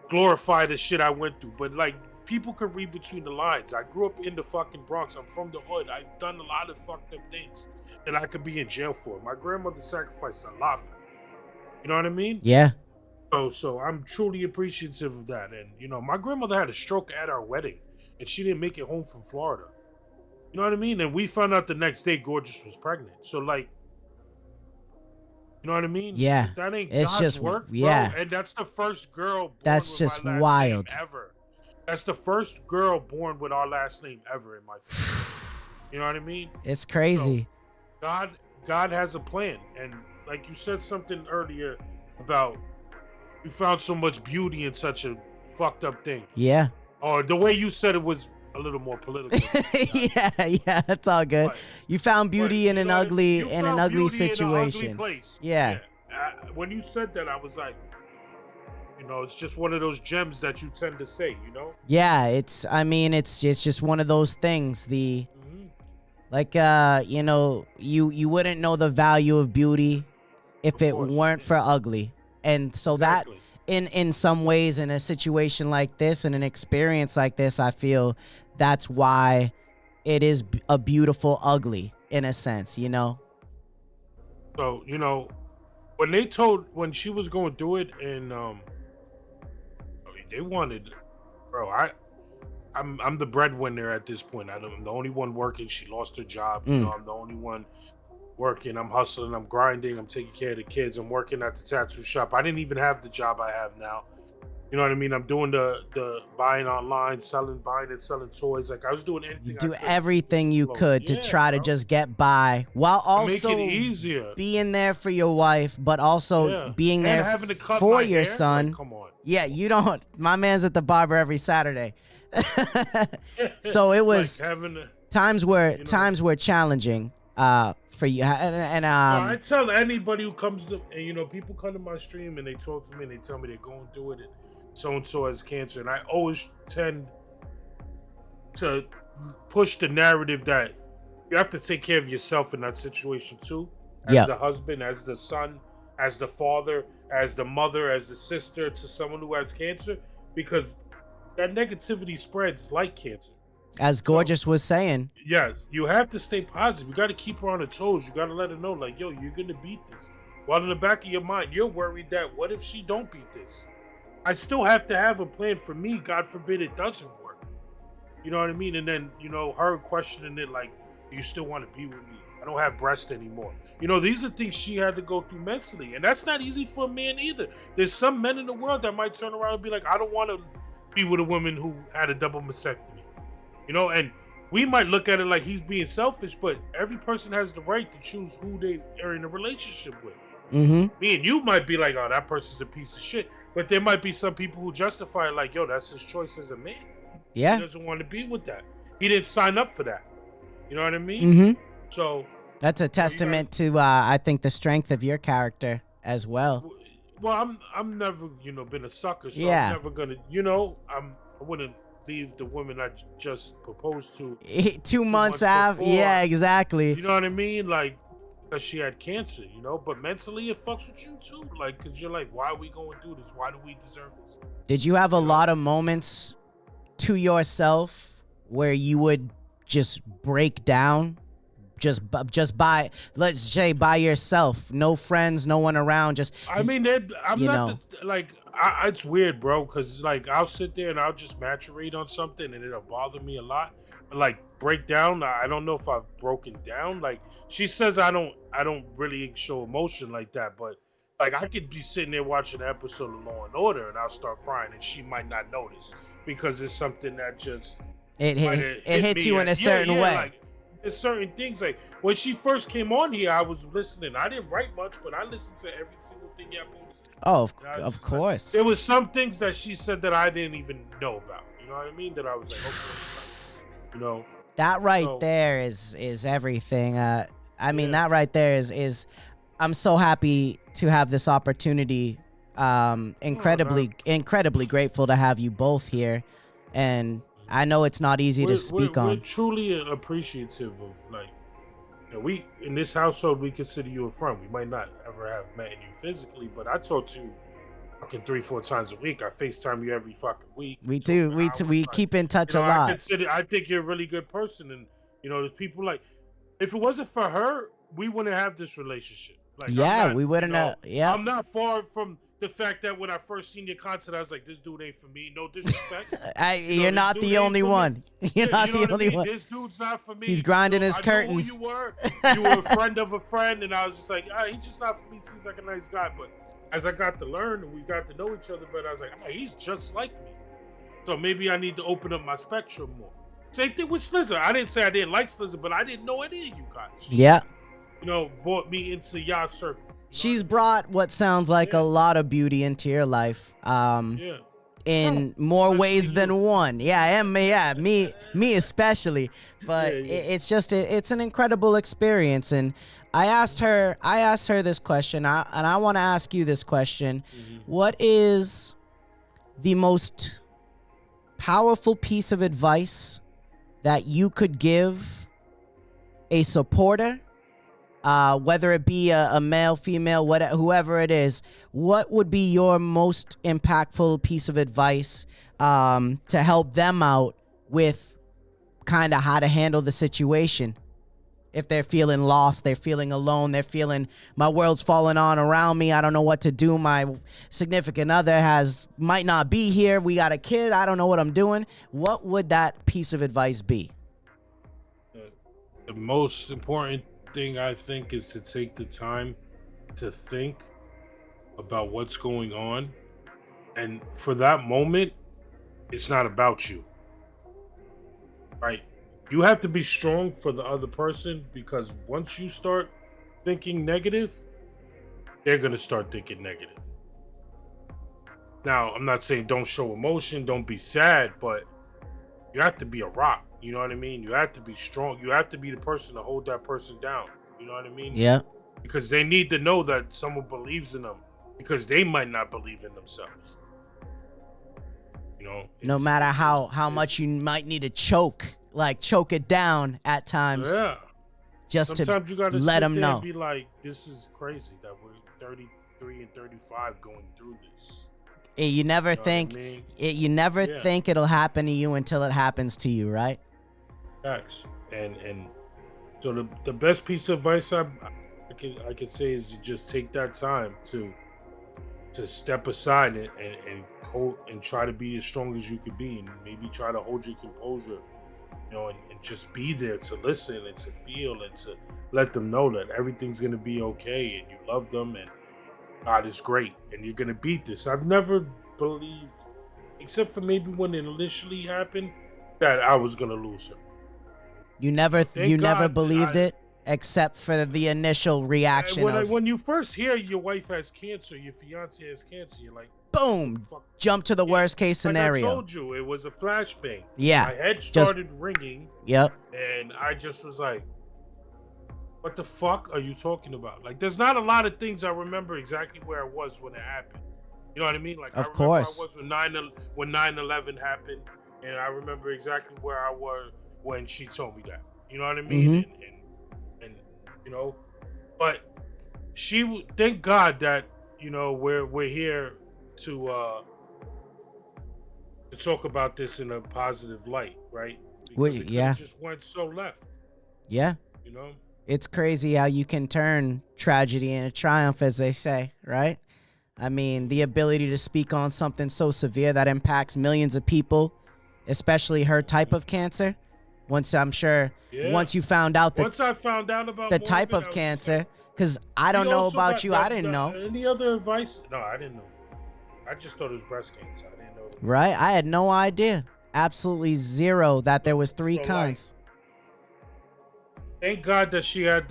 glorify the shit I went through. But like people can read between the lines. I grew up in the fucking Bronx. I'm from the hood. I've done a lot of fucked up things that I could be in jail for. My grandmother sacrificed a lot for me. You know what I mean? Yeah. So I'm truly appreciative of that. And, my grandmother had a stroke at our wedding, and she didn't make it home from Florida. You know what I mean? And we found out the next day Gorgeous was pregnant. So, like, you know what I mean? Yeah. That ain't it's God's just work, bro. Yeah. And that's the first girl born that's with just my last wild name ever. That's the first girl born with our last name ever in my family. You know what I mean? It's crazy. So, God has a plan, and like you said something earlier about you found so much beauty in such a fucked up thing. Yeah. Or the way you said it was a little more political. yeah, that's all good. You found beauty in an ugly situation. Yeah. When you said that, I was like, it's just one of those gems that you tend to say, Yeah, it's just one of those things. Like, you wouldn't know the value of beauty if it weren't for ugly. And so that in some ways, in a situation like this, in an experience like this, I feel that's why it is a beautiful ugly in a sense, So, when she was going through it and they wanted, bro, I'm the breadwinner at this point. I'm the only one working. She lost her job. I'm the only one working. I'm hustling. I'm grinding. I'm taking care of the kids. I'm working at the tattoo shop. I didn't even have the job I have now. You know what I mean? I'm doing the buying online, buying and selling toys. Like I was doing anything. You do everything you could to try to just get by, while also make it easier, being there for your wife, but also being there for your son. Like, come on. Yeah, you don't. My man's at the barber every Saturday. So it was times were challenging, for you. And No, I tell anybody who comes to, and people come to my stream and they talk to me and they tell me they're going through it and so and so has cancer, and I always tend to push the narrative that you have to take care of yourself in that situation too, as the husband, as the son, as the father, as the mother, as the sister to someone who has cancer, because that negativity spreads like cancer. as Gorgeous was saying, Yes, you have to stay positive. You got to keep her on her toes. You got to let her know, like, yo, you're gonna beat this. While in the back of your mind, you're worried that what if she don't beat this? I still have to have a plan for me. God forbid it doesn't work. You know what I mean? And then her questioning it, like, do you still want to be with me? I don't have breast anymore. These are things she had to go through mentally, and that's not easy for a man either. There's some men in the world that might turn around and be like, I don't want to be with a woman who had a double mastectomy. And we might look at it like he's being selfish, but every person has the right to choose who they are in a relationship with. Mm-hmm. Me and you might be like, oh, that person's a piece of shit. But there might be some people who justify it like, yo, that's his choice as a man. Yeah. He doesn't want to be with that. He didn't sign up for that. You know what I mean? Mm-hmm. So that's a testament to I think the strength of your character as well. Well, I'm never, been a sucker, so Yeah. I'm never gonna, I wouldn't leave the woman I just proposed to 2 months after. Yeah, exactly. You know what I mean? Like, because she had cancer, but mentally it fucks with you too. Like, because you're like, why are we going through this? Why do we deserve this? Did you have a lot of moments to yourself where you would just break down? Just by, let's say, by yourself, no friends, no one around. Just I mean, I'm not it's weird, bro, because like I'll sit there and I'll just maturate on something and it'll bother me a lot. But like break down, I don't know if I've broken down. Like she says, I don't really show emotion like that, but like I could be sitting there watching an episode of Law and Order and I'll start crying and she might not notice because it's something that just it hits you in a certain way. Like, there's certain things, like when she first came on here, I was listening. I didn't write much, but I listened to every single thing y'all posted. Oh, of course. There was some things that she said that I didn't even know about. You know what I mean? That I was like, okay, That right there is everything. I mean, that right there is. I'm so happy to have this opportunity. Incredibly grateful to have you both here, and I know it's not easy to speak on. We're truly appreciative of, like, we in this household, we consider you a friend. We might not ever have met you physically, but I talk to you fucking 3-4 times a week. I FaceTime you every fucking week. We do. We keep in touch a lot. I think you're a really good person, and there's people like, if it wasn't for her, we wouldn't have this relationship. Like, we wouldn't have. Yeah, I'm not far from the fact that when I first seen your content, I was like, this dude ain't for me. No disrespect. You're not the only one. You're not the only one. This dude's not for me. He's grinding his curtains. I know who you were a friend of a friend, and I was just like, he's just not for me. Seems like a nice guy. But as I got to learn and we got to know each other better, I was like, he's just like me. So maybe I need to open up my spectrum more. Same thing with Slizzer. I didn't say I didn't like Slizzer, but I didn't know any of you guys. Yeah. Brought me into y'all circle. She's brought what sounds like a lot of beauty into your life. In more ways than one. Me especially. But it's just it's an incredible experience. And I asked her this question, and I want to ask you this question. Mm-hmm. What is the most powerful piece of advice that you could give a supporter? Whether it be a male, female, whatever, whoever it is, what would be your most impactful piece of advice to help them out with kind of how to handle the situation? If they're feeling lost, they're feeling alone, they're feeling my world's falling on around me, I don't know what to do, my significant other might not be here, we got a kid, I don't know what I'm doing. What would that piece of advice be? The most important thing I think is to take the time to think about what's going on, and for that moment it's not about you, right? You have to be strong for the other person, because once you start thinking negative, they're gonna start thinking negative. Now, I'm not saying don't show emotion, don't be sad, but you have to be a rock. You know what I mean? You have to be strong. You have to be the person to hold that person down. You know what I mean? Yeah. Because they need to know that someone believes in them, because they might not believe in themselves. You know, No matter how much you might need to choke it down at times. Yeah. Just sometimes you gotta let sit them there know. and be like, this is crazy that we're 33 and 35 going through this. You never You know think what I mean? you never Yeah. think it'll happen to you until it happens to you, right? Facts. And so the best piece of advice I could say is to just take that time to step aside and hold and try to be as strong as you could be, and maybe try to hold your composure, you know, and just be there to listen and to feel and to let them know that everything's gonna be okay and you love them and God is great and you're gonna beat this. I've never believed, except for maybe when it initially happened, that I was gonna lose her. You never God, believed it, except for the initial reaction of when you first hear your wife has cancer, your fiance has cancer, you're like, boom, jump to the worst case scenario. Like I told you, it was a flashbang. Yeah. My head started ringing. Yep. And I just was like, what the fuck are you talking about? Like, there's not a lot of things I remember exactly where I was when it happened. You know what I mean? Like, Of I remember course. I was when 9/11 happened, and I remember exactly where I was when she told me that. You know what I mean? And you know, but thank God that, you know, we're here to talk about this in a positive light, right? Because it yeah. just went so left. Yeah. You know? It's crazy how you can turn tragedy into triumph, as they say, right? I mean, the ability to speak on something so severe that impacts millions of people, especially her type of cancer. Once you found out Once I found out about the more type of of cancer, because I don't know about you, I didn't know. Any other advice? No, I didn't know. I just thought it was breast cancer. I didn't know. Right? I had no idea. Absolutely zero that there was three kinds. Thank God that she had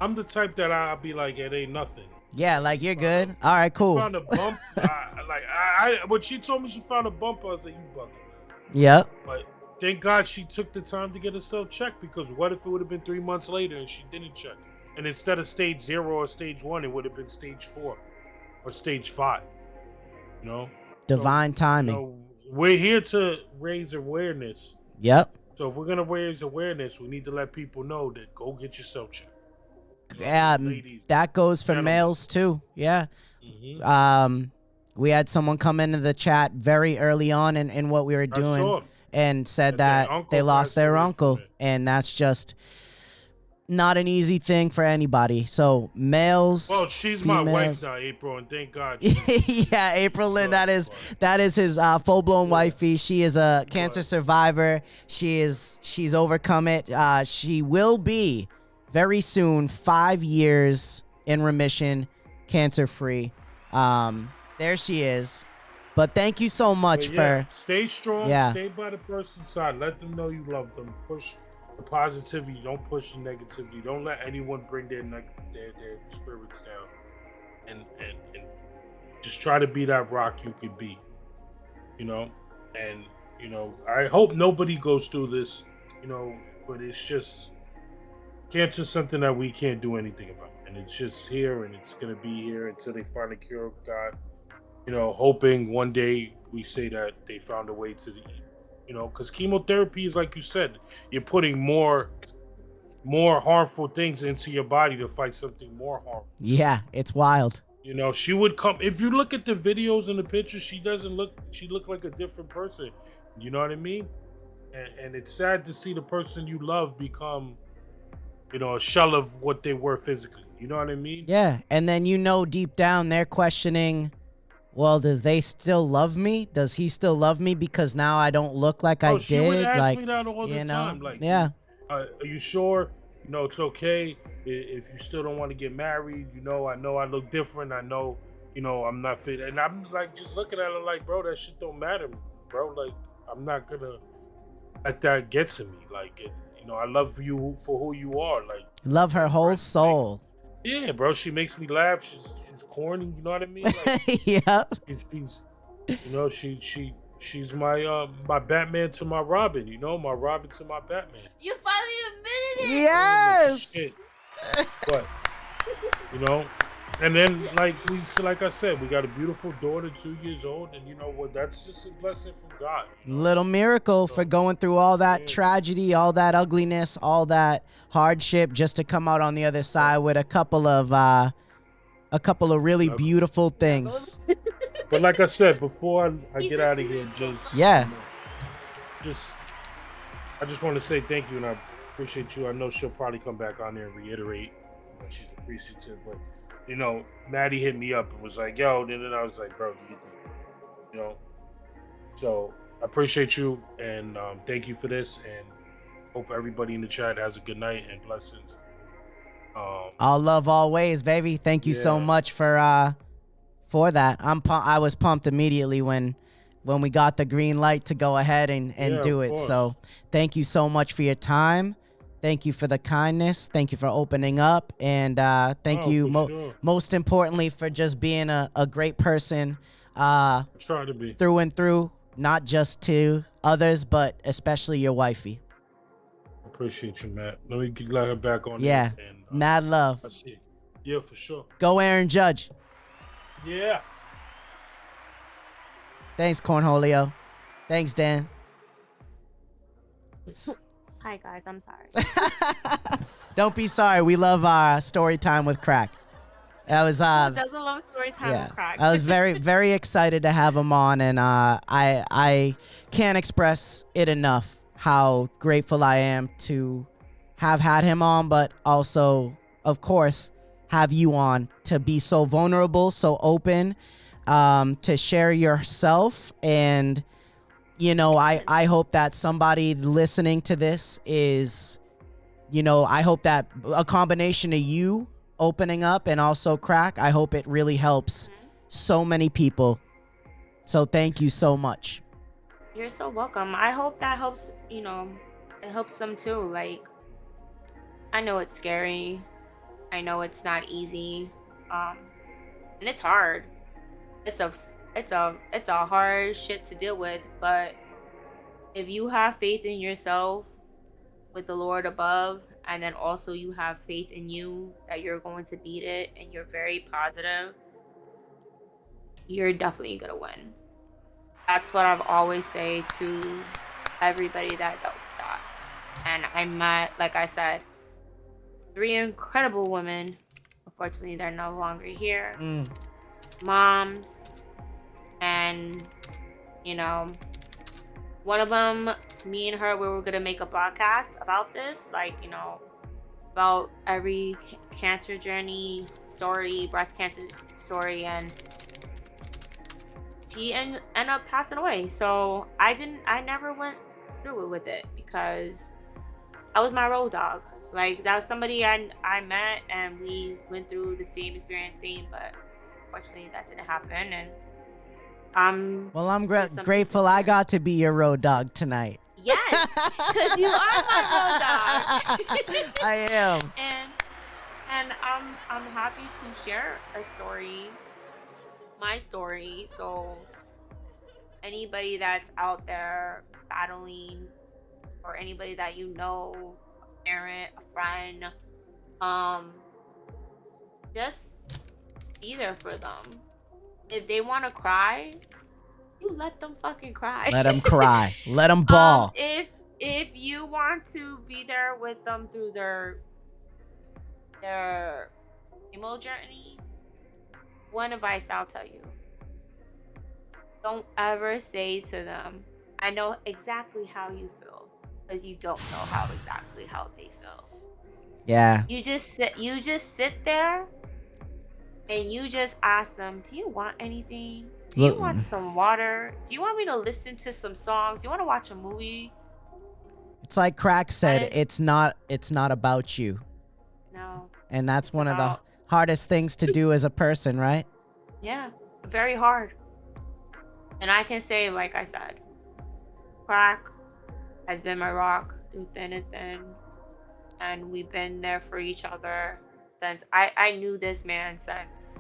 I'm the type that I'll be like, it ain't nothing. Yeah, like, you're good. All right, cool. Found a bump. When she told me she found a bump, I was like, you bugging. Yep. But thank God she took the time to get herself checked, because what if it would have been 3 months later and she didn't check? And instead of stage 0 or stage 1, it would have been stage 4 or stage 5. You know? Divine timing. You know, we're here to raise awareness. Yep. So if we're going to raise awareness, we need to let people know that go get yourself checked. Yeah, ladies, that goes for gentlemen. Males too. Yeah. We had someone come into the chat very early on in what we were doing and said that they lost their uncle, and that's just not an easy thing for anybody. So males. Well, she's females. my wife now, April, and thank God. Yeah, April Lynn, that is his full-blown wifey. She is a cancer survivor. She's overcome it. She will be very soon 5 years in remission, cancer-free. There she is. But thank you so much for stay strong. Yeah. Stay by the person's side. Let them know you love them. Push the positivity. Don't push the negativity. Don't let anyone bring their spirits down. And just try to be that rock you could be. You know, and you know, I hope nobody goes through this. You know, but it's just cancer's something that we can't do anything about, and it's just here, and it's gonna be here until they find a cure. God, you know, hoping one day we say that they found a way to the. You know, because chemotherapy is, like you said, you're putting more harmful things into your body to fight something more harmful. Yeah, it's wild. You know, she would come. If you look at the videos and the pictures, she looked like a different person. You know what I mean? And it's sad to see the person you love become, you know, a shell of what they were physically. You know what I mean? Yeah, and then deep down they're questioning, well, does they still love me? Does he still love me because now I don't look like I did? She would ask me that all the time. Like, yeah. Are you sure? You know, it's okay if you still don't want to get married. You know I look different. I know, you know, I'm not fit. And I'm like just looking at her like, bro, that shit don't matter, bro. Like, I'm not gonna let that get to me. Like, you know, I love you for who you are. Like, love her whole soul. Yeah, bro. She makes me laugh. She's corny. You know what I mean? Like, yeah. She's, you know, she She's my Batman to my Robin, my Robin to my Batman. You finally admitted it. Yes. Shit. But and then like I said, we got a beautiful daughter, 2 years old, and you know what? That's just a blessing from God. Little miracle for going through all that tragedy, all that ugliness, all that hardship, just to come out on the other side with a couple of really beautiful things. But like I said, before I get out of here, Yeah. I just want to say thank you, and I appreciate you. I know she'll probably come back on there and reiterate, she's appreciative. But Matty hit me up and was like, "Yo," and then I was like, "Bro, So I appreciate you, and thank you for this, and hope everybody in the chat has a good night and blessings. All love, always, baby. Thank you so much for that. I was pumped immediately when we got the green light to go ahead and do it. So thank you so much for your time. Thank you for the kindness. Thank you for opening up, and thank you most importantly for just being a great person. Try to be through and through, not just to others, but especially your wifey. Appreciate you, Matt. Let me let her back on. Yeah, and, mad love. I see. Yeah, for sure. Go Aaron Judge. Yeah. Thanks, Cornholio. Thanks, Dan. Hi, guys. I'm sorry. Don't be sorry. We love story time with Crack. I was Who doesn't love story time with Crack? I was very, very excited to have him on, and I can't express it enough how grateful I am to have had him on, but also, of course, have you on, to be so vulnerable, so open, to share yourself. And I hope that somebody listening to this is, I hope that a combination of you opening up and also Crack, I hope it really helps so many people. So thank you so much. You're so welcome. I hope that helps, it helps them too. Like, I know it's scary. I know it's not easy. And it's hard. It's a hard shit to deal with, but if you have faith in yourself with the Lord above, and then also you have faith in you that you're going to beat it, and you're very positive, you're definitely gonna win. That's what I've always say to everybody that dealt with that. And I met, like I said, 3 incredible women. Unfortunately, they're no longer here. Moms. And, one of them, me and her, we were going to make a podcast about this. About every cancer journey story, breast cancer story. And she ended up passing away. So I never went through it with it, because I was my road dog. Like, that was somebody I met, and we went through the same experience thing, but unfortunately that didn't happen. And I'm grateful I got to be your road dog tonight. Yes, because you are my road dog. I am. And I'm happy to share a story, my story. So anybody that's out there battling, or anybody that a parent, a friend, just be there for them. If they want to cry, you let them fucking cry. Let them cry. Let them bawl. If you want to be there with them through their emo journey, one advice I'll tell you: don't ever say to them, "I know exactly how you feel," because you don't know exactly how they feel. Yeah. You just sit there. And you just ask them, do you want anything? Do you want some water? Do you want me to listen to some songs? Do you want to watch a movie? It's like Crack said, it's not about you. No. And that's one of the hardest things to do as a person, right? Yeah, very hard. And I can say, like I said, Crack has been my rock through thin and thin. And we've been there for each other. Since I knew this man since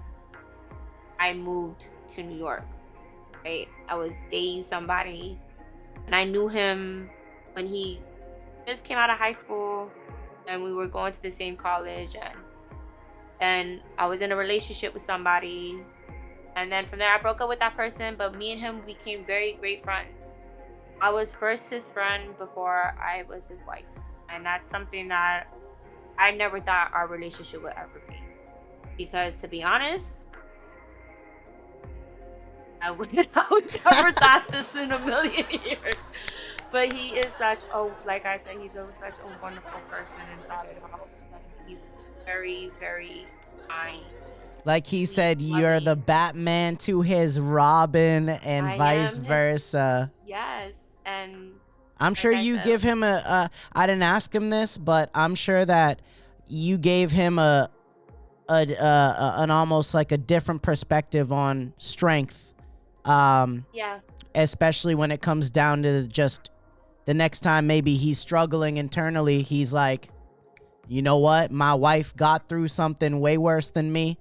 I moved to New York. right? I was dating somebody, and I knew him when he just came out of high school, and we were going to the same college, and then I was in a relationship with somebody, and then from there I broke up with that person, but me and him became very great friends. I was first his friend before I was his wife, and that's something that I never thought our relationship would ever be. Because to be honest, I would never thought this in a million years. But he is such a, like I said, such a wonderful person inside and out. He's very, very kind. Like he said, you're the Loving. Batman to his Robin and I vice am his, versa. yes. And I'm like sure I you said, give him I didn't ask him this, but I'm sure that you gave him an almost like a different perspective on strength. yeah. Especially when it comes down to just the next time maybe he's struggling internally, he's like, you know what? My wife got through something way worse than me.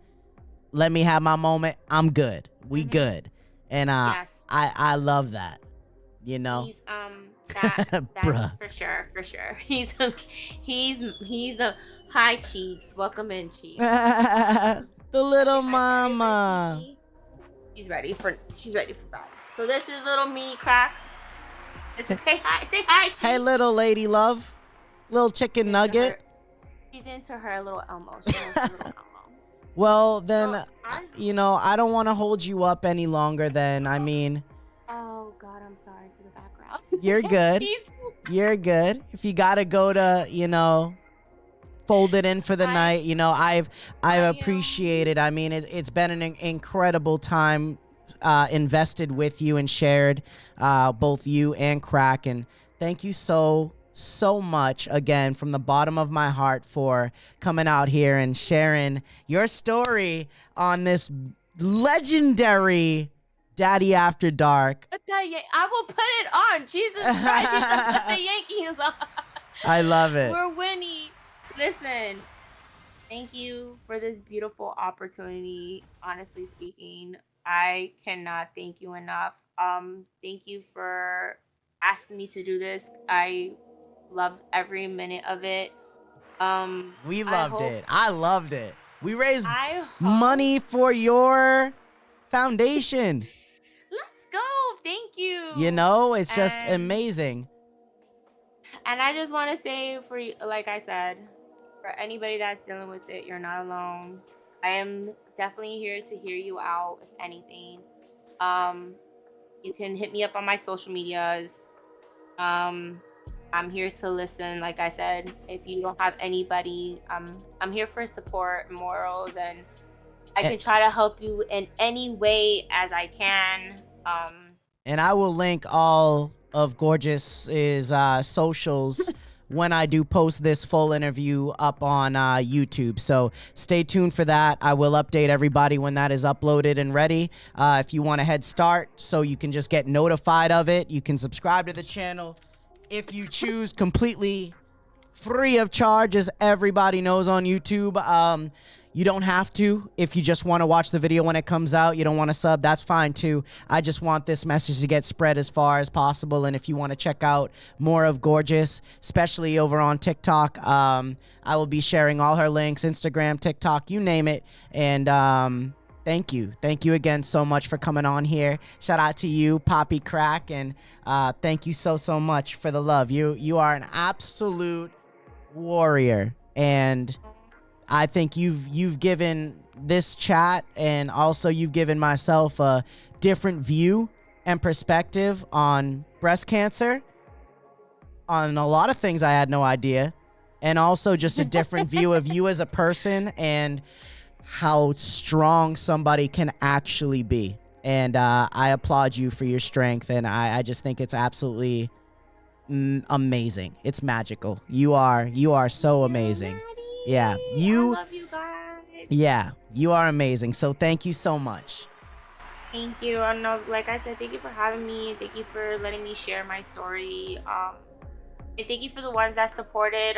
Let me have my moment. I'm good. We good. And Yes. I love that. You know? He's that's Bruh. for sure, for sure. He's the hi Chiefs. Welcome in, Chiefs. The little Say hi to everybody, mama. Kiki. She's ready for battle. So this is little mini crack. This is say hi, Chief. Hey, little lady love. Little chicken nugget. She's into her little Elmo. She wants a little Elmo. Well, then, So I don't want to hold you up any longer then. I mean, oh God, I'm sorry for the background. you're good. You're good. If you got to go to, fold it in for the night, I've appreciated. I mean, it's been an incredible time invested with you and shared, both you and Crack. And thank you so much again from the bottom of my heart for coming out here and sharing your story on this legendary Daddy After Dark. I will put it on. Jesus Christ, he's gonna put the Yankees on. I love it. We're winning. Listen, thank you for this beautiful opportunity. Honestly speaking, I cannot thank you enough. Thank you for asking me to do this. I love every minute of it. We loved it. I loved it. We raised money hope, for your foundation. let's go. Thank you. It's just amazing. And I just want to say, for you, like I said, for anybody that's dealing with it, you're not alone. I am definitely here to hear you out, if anything. You can hit me up on my social medias. I'm here to listen. Like I said, if you don't have anybody, I'm here for support, morals, and I can try to help you in any way as I can. And I will link all of Gorgeous's socials when I do post this full interview up on YouTube. So stay tuned for that. I will update everybody when that is uploaded and ready. If you want a head start so you can just get notified of it, you can subscribe to the channel. If you choose, completely free of charge, as everybody knows on YouTube. You don't have to. If you just want to watch the video when it comes out, you don't want to sub, that's fine too. I just want this message to get spread as far as possible. And if you want to check out more of Gorgeous, especially over on TikTok, I will be sharing all her links, Instagram, TikTok, you name it. And thank you. Thank you again so much for coming on here. Shout out to you, Poppy Crack. And thank you so much for the love. You are an absolute warrior. And I think you've given this chat, and also you've given myself a different view and perspective on breast cancer, on a lot of things I had no idea, and also just a different view of you as a person and how strong somebody can actually be. And I applaud you for your strength, and I just think it's absolutely amazing. It's magical. You are so amazing. Yeah, I love you guys. Yeah, you are amazing. So thank you so much. Thank you. I know, like I said, thank you for having me. Thank you for letting me share my story. And thank you for the ones that supported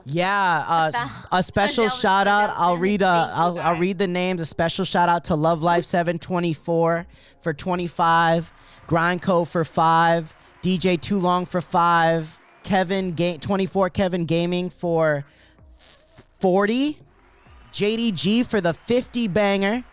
Yeah, a special That was shout out. I'll thank you, I'll guys. read the names. A special shout out to Love Life 724 for 25, Grindco for 5, DJ Too Long for 5, 24 Kevin Gaming for 40, JDG for the 50 banger,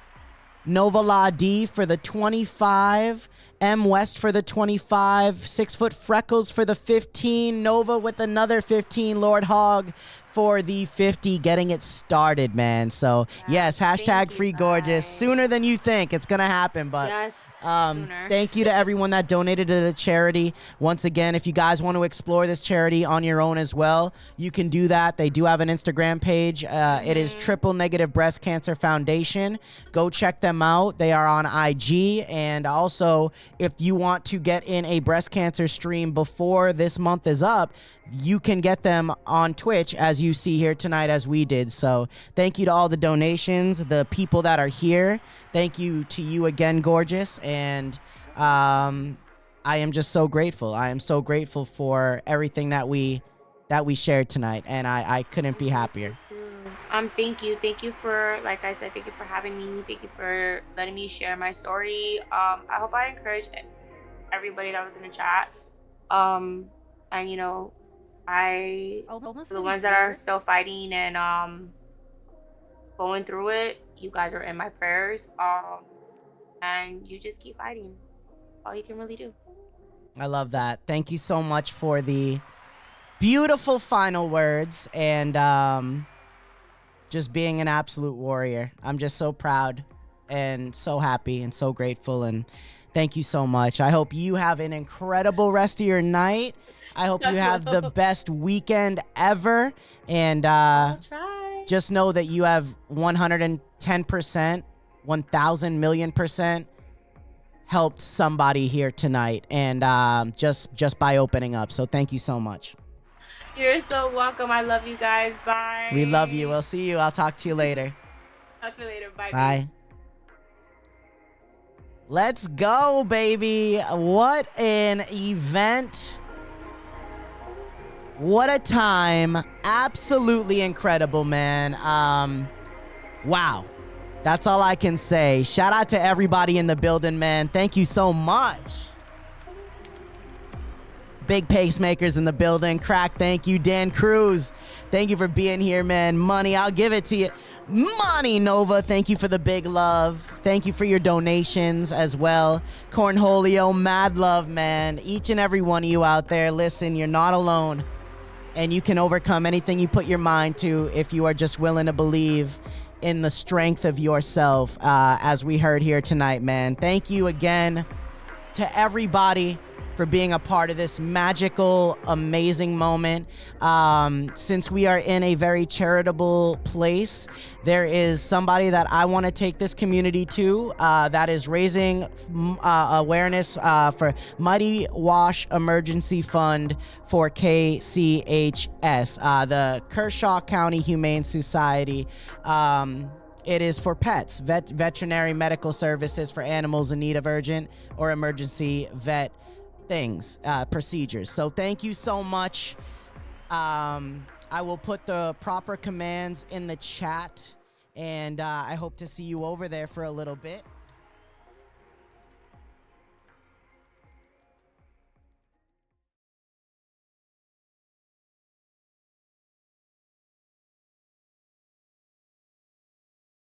Nova La D for the 25, M West for the 25, 6 Foot Freckles for the 15, Nova with another 15, Lord Hog for the 50, getting it started, man. So yes, Thank hashtag you, free gorgeous. guys. Sooner than you think it's gonna happen, but Yes, sooner. thank you to everyone that donated to the charity. Once again, if you guys want to explore this charity on your own as well, you can do that. They do have an Instagram page. It is Triple Negative Breast Cancer Foundation. Go check them out. They are on IG. And also, if you want to get in a breast cancer stream before this month is up, you can get them on Twitch, as you see here tonight, as we did. So thank you to all the donations, the people that are here. Thank you to you again, gorgeous. And I am just so grateful. I am so grateful for everything that we shared tonight, and I couldn't be happier. Thank you. Thank you for, like I said, thank you for having me. Thank you for letting me share my story. I hope I encourage everybody that was in the chat. And you know, for the ones that are still fighting and going through it, you guys are in my prayers. And you just keep fighting. All you can really do. I love that. Thank you so much for the beautiful final words, and just being an absolute warrior. I'm just so proud and so happy and so grateful, and thank you so much. I hope you have an incredible rest of your night. I hope you have the best weekend ever, and I'll try. just know that you have 110%, 1,000 million % helped somebody here tonight, and just by opening up. So thank you so much. You're so welcome. I love you guys. Bye. We love you. We'll see you. I'll talk to you later. Talk to you later. Bye. Bye. Let's go, baby. What an event. What a time. Absolutely incredible, man. Wow. That's all I can say. Shout out to everybody in the building, man. Thank you so much. Big pacemakers in the building. Crack, thank you. Dan Cruz, thank you for being here, man. Money, I'll give it to you. Money, Nova, thank you for the big love. Thank you for your donations as well. Cornholio, mad love, man. Each and every one of you out there, listen, you're not alone. And you can overcome anything you put your mind to if you are just willing to believe in the strength of yourself, as we heard here tonight, man. Thank you again to everybody for being a part of this magical, amazing moment. Since we are in a very charitable place, there is somebody that I want to take this community to that is raising awareness for Mighty Wash Emergency Fund for KCHS, the Kershaw County Humane Society. It is for pets, veterinary medical services for animals in need of urgent or emergency vet things, procedures. So thank you so much. I will put the proper commands in the chat, and I hope to see you over there for a little bit.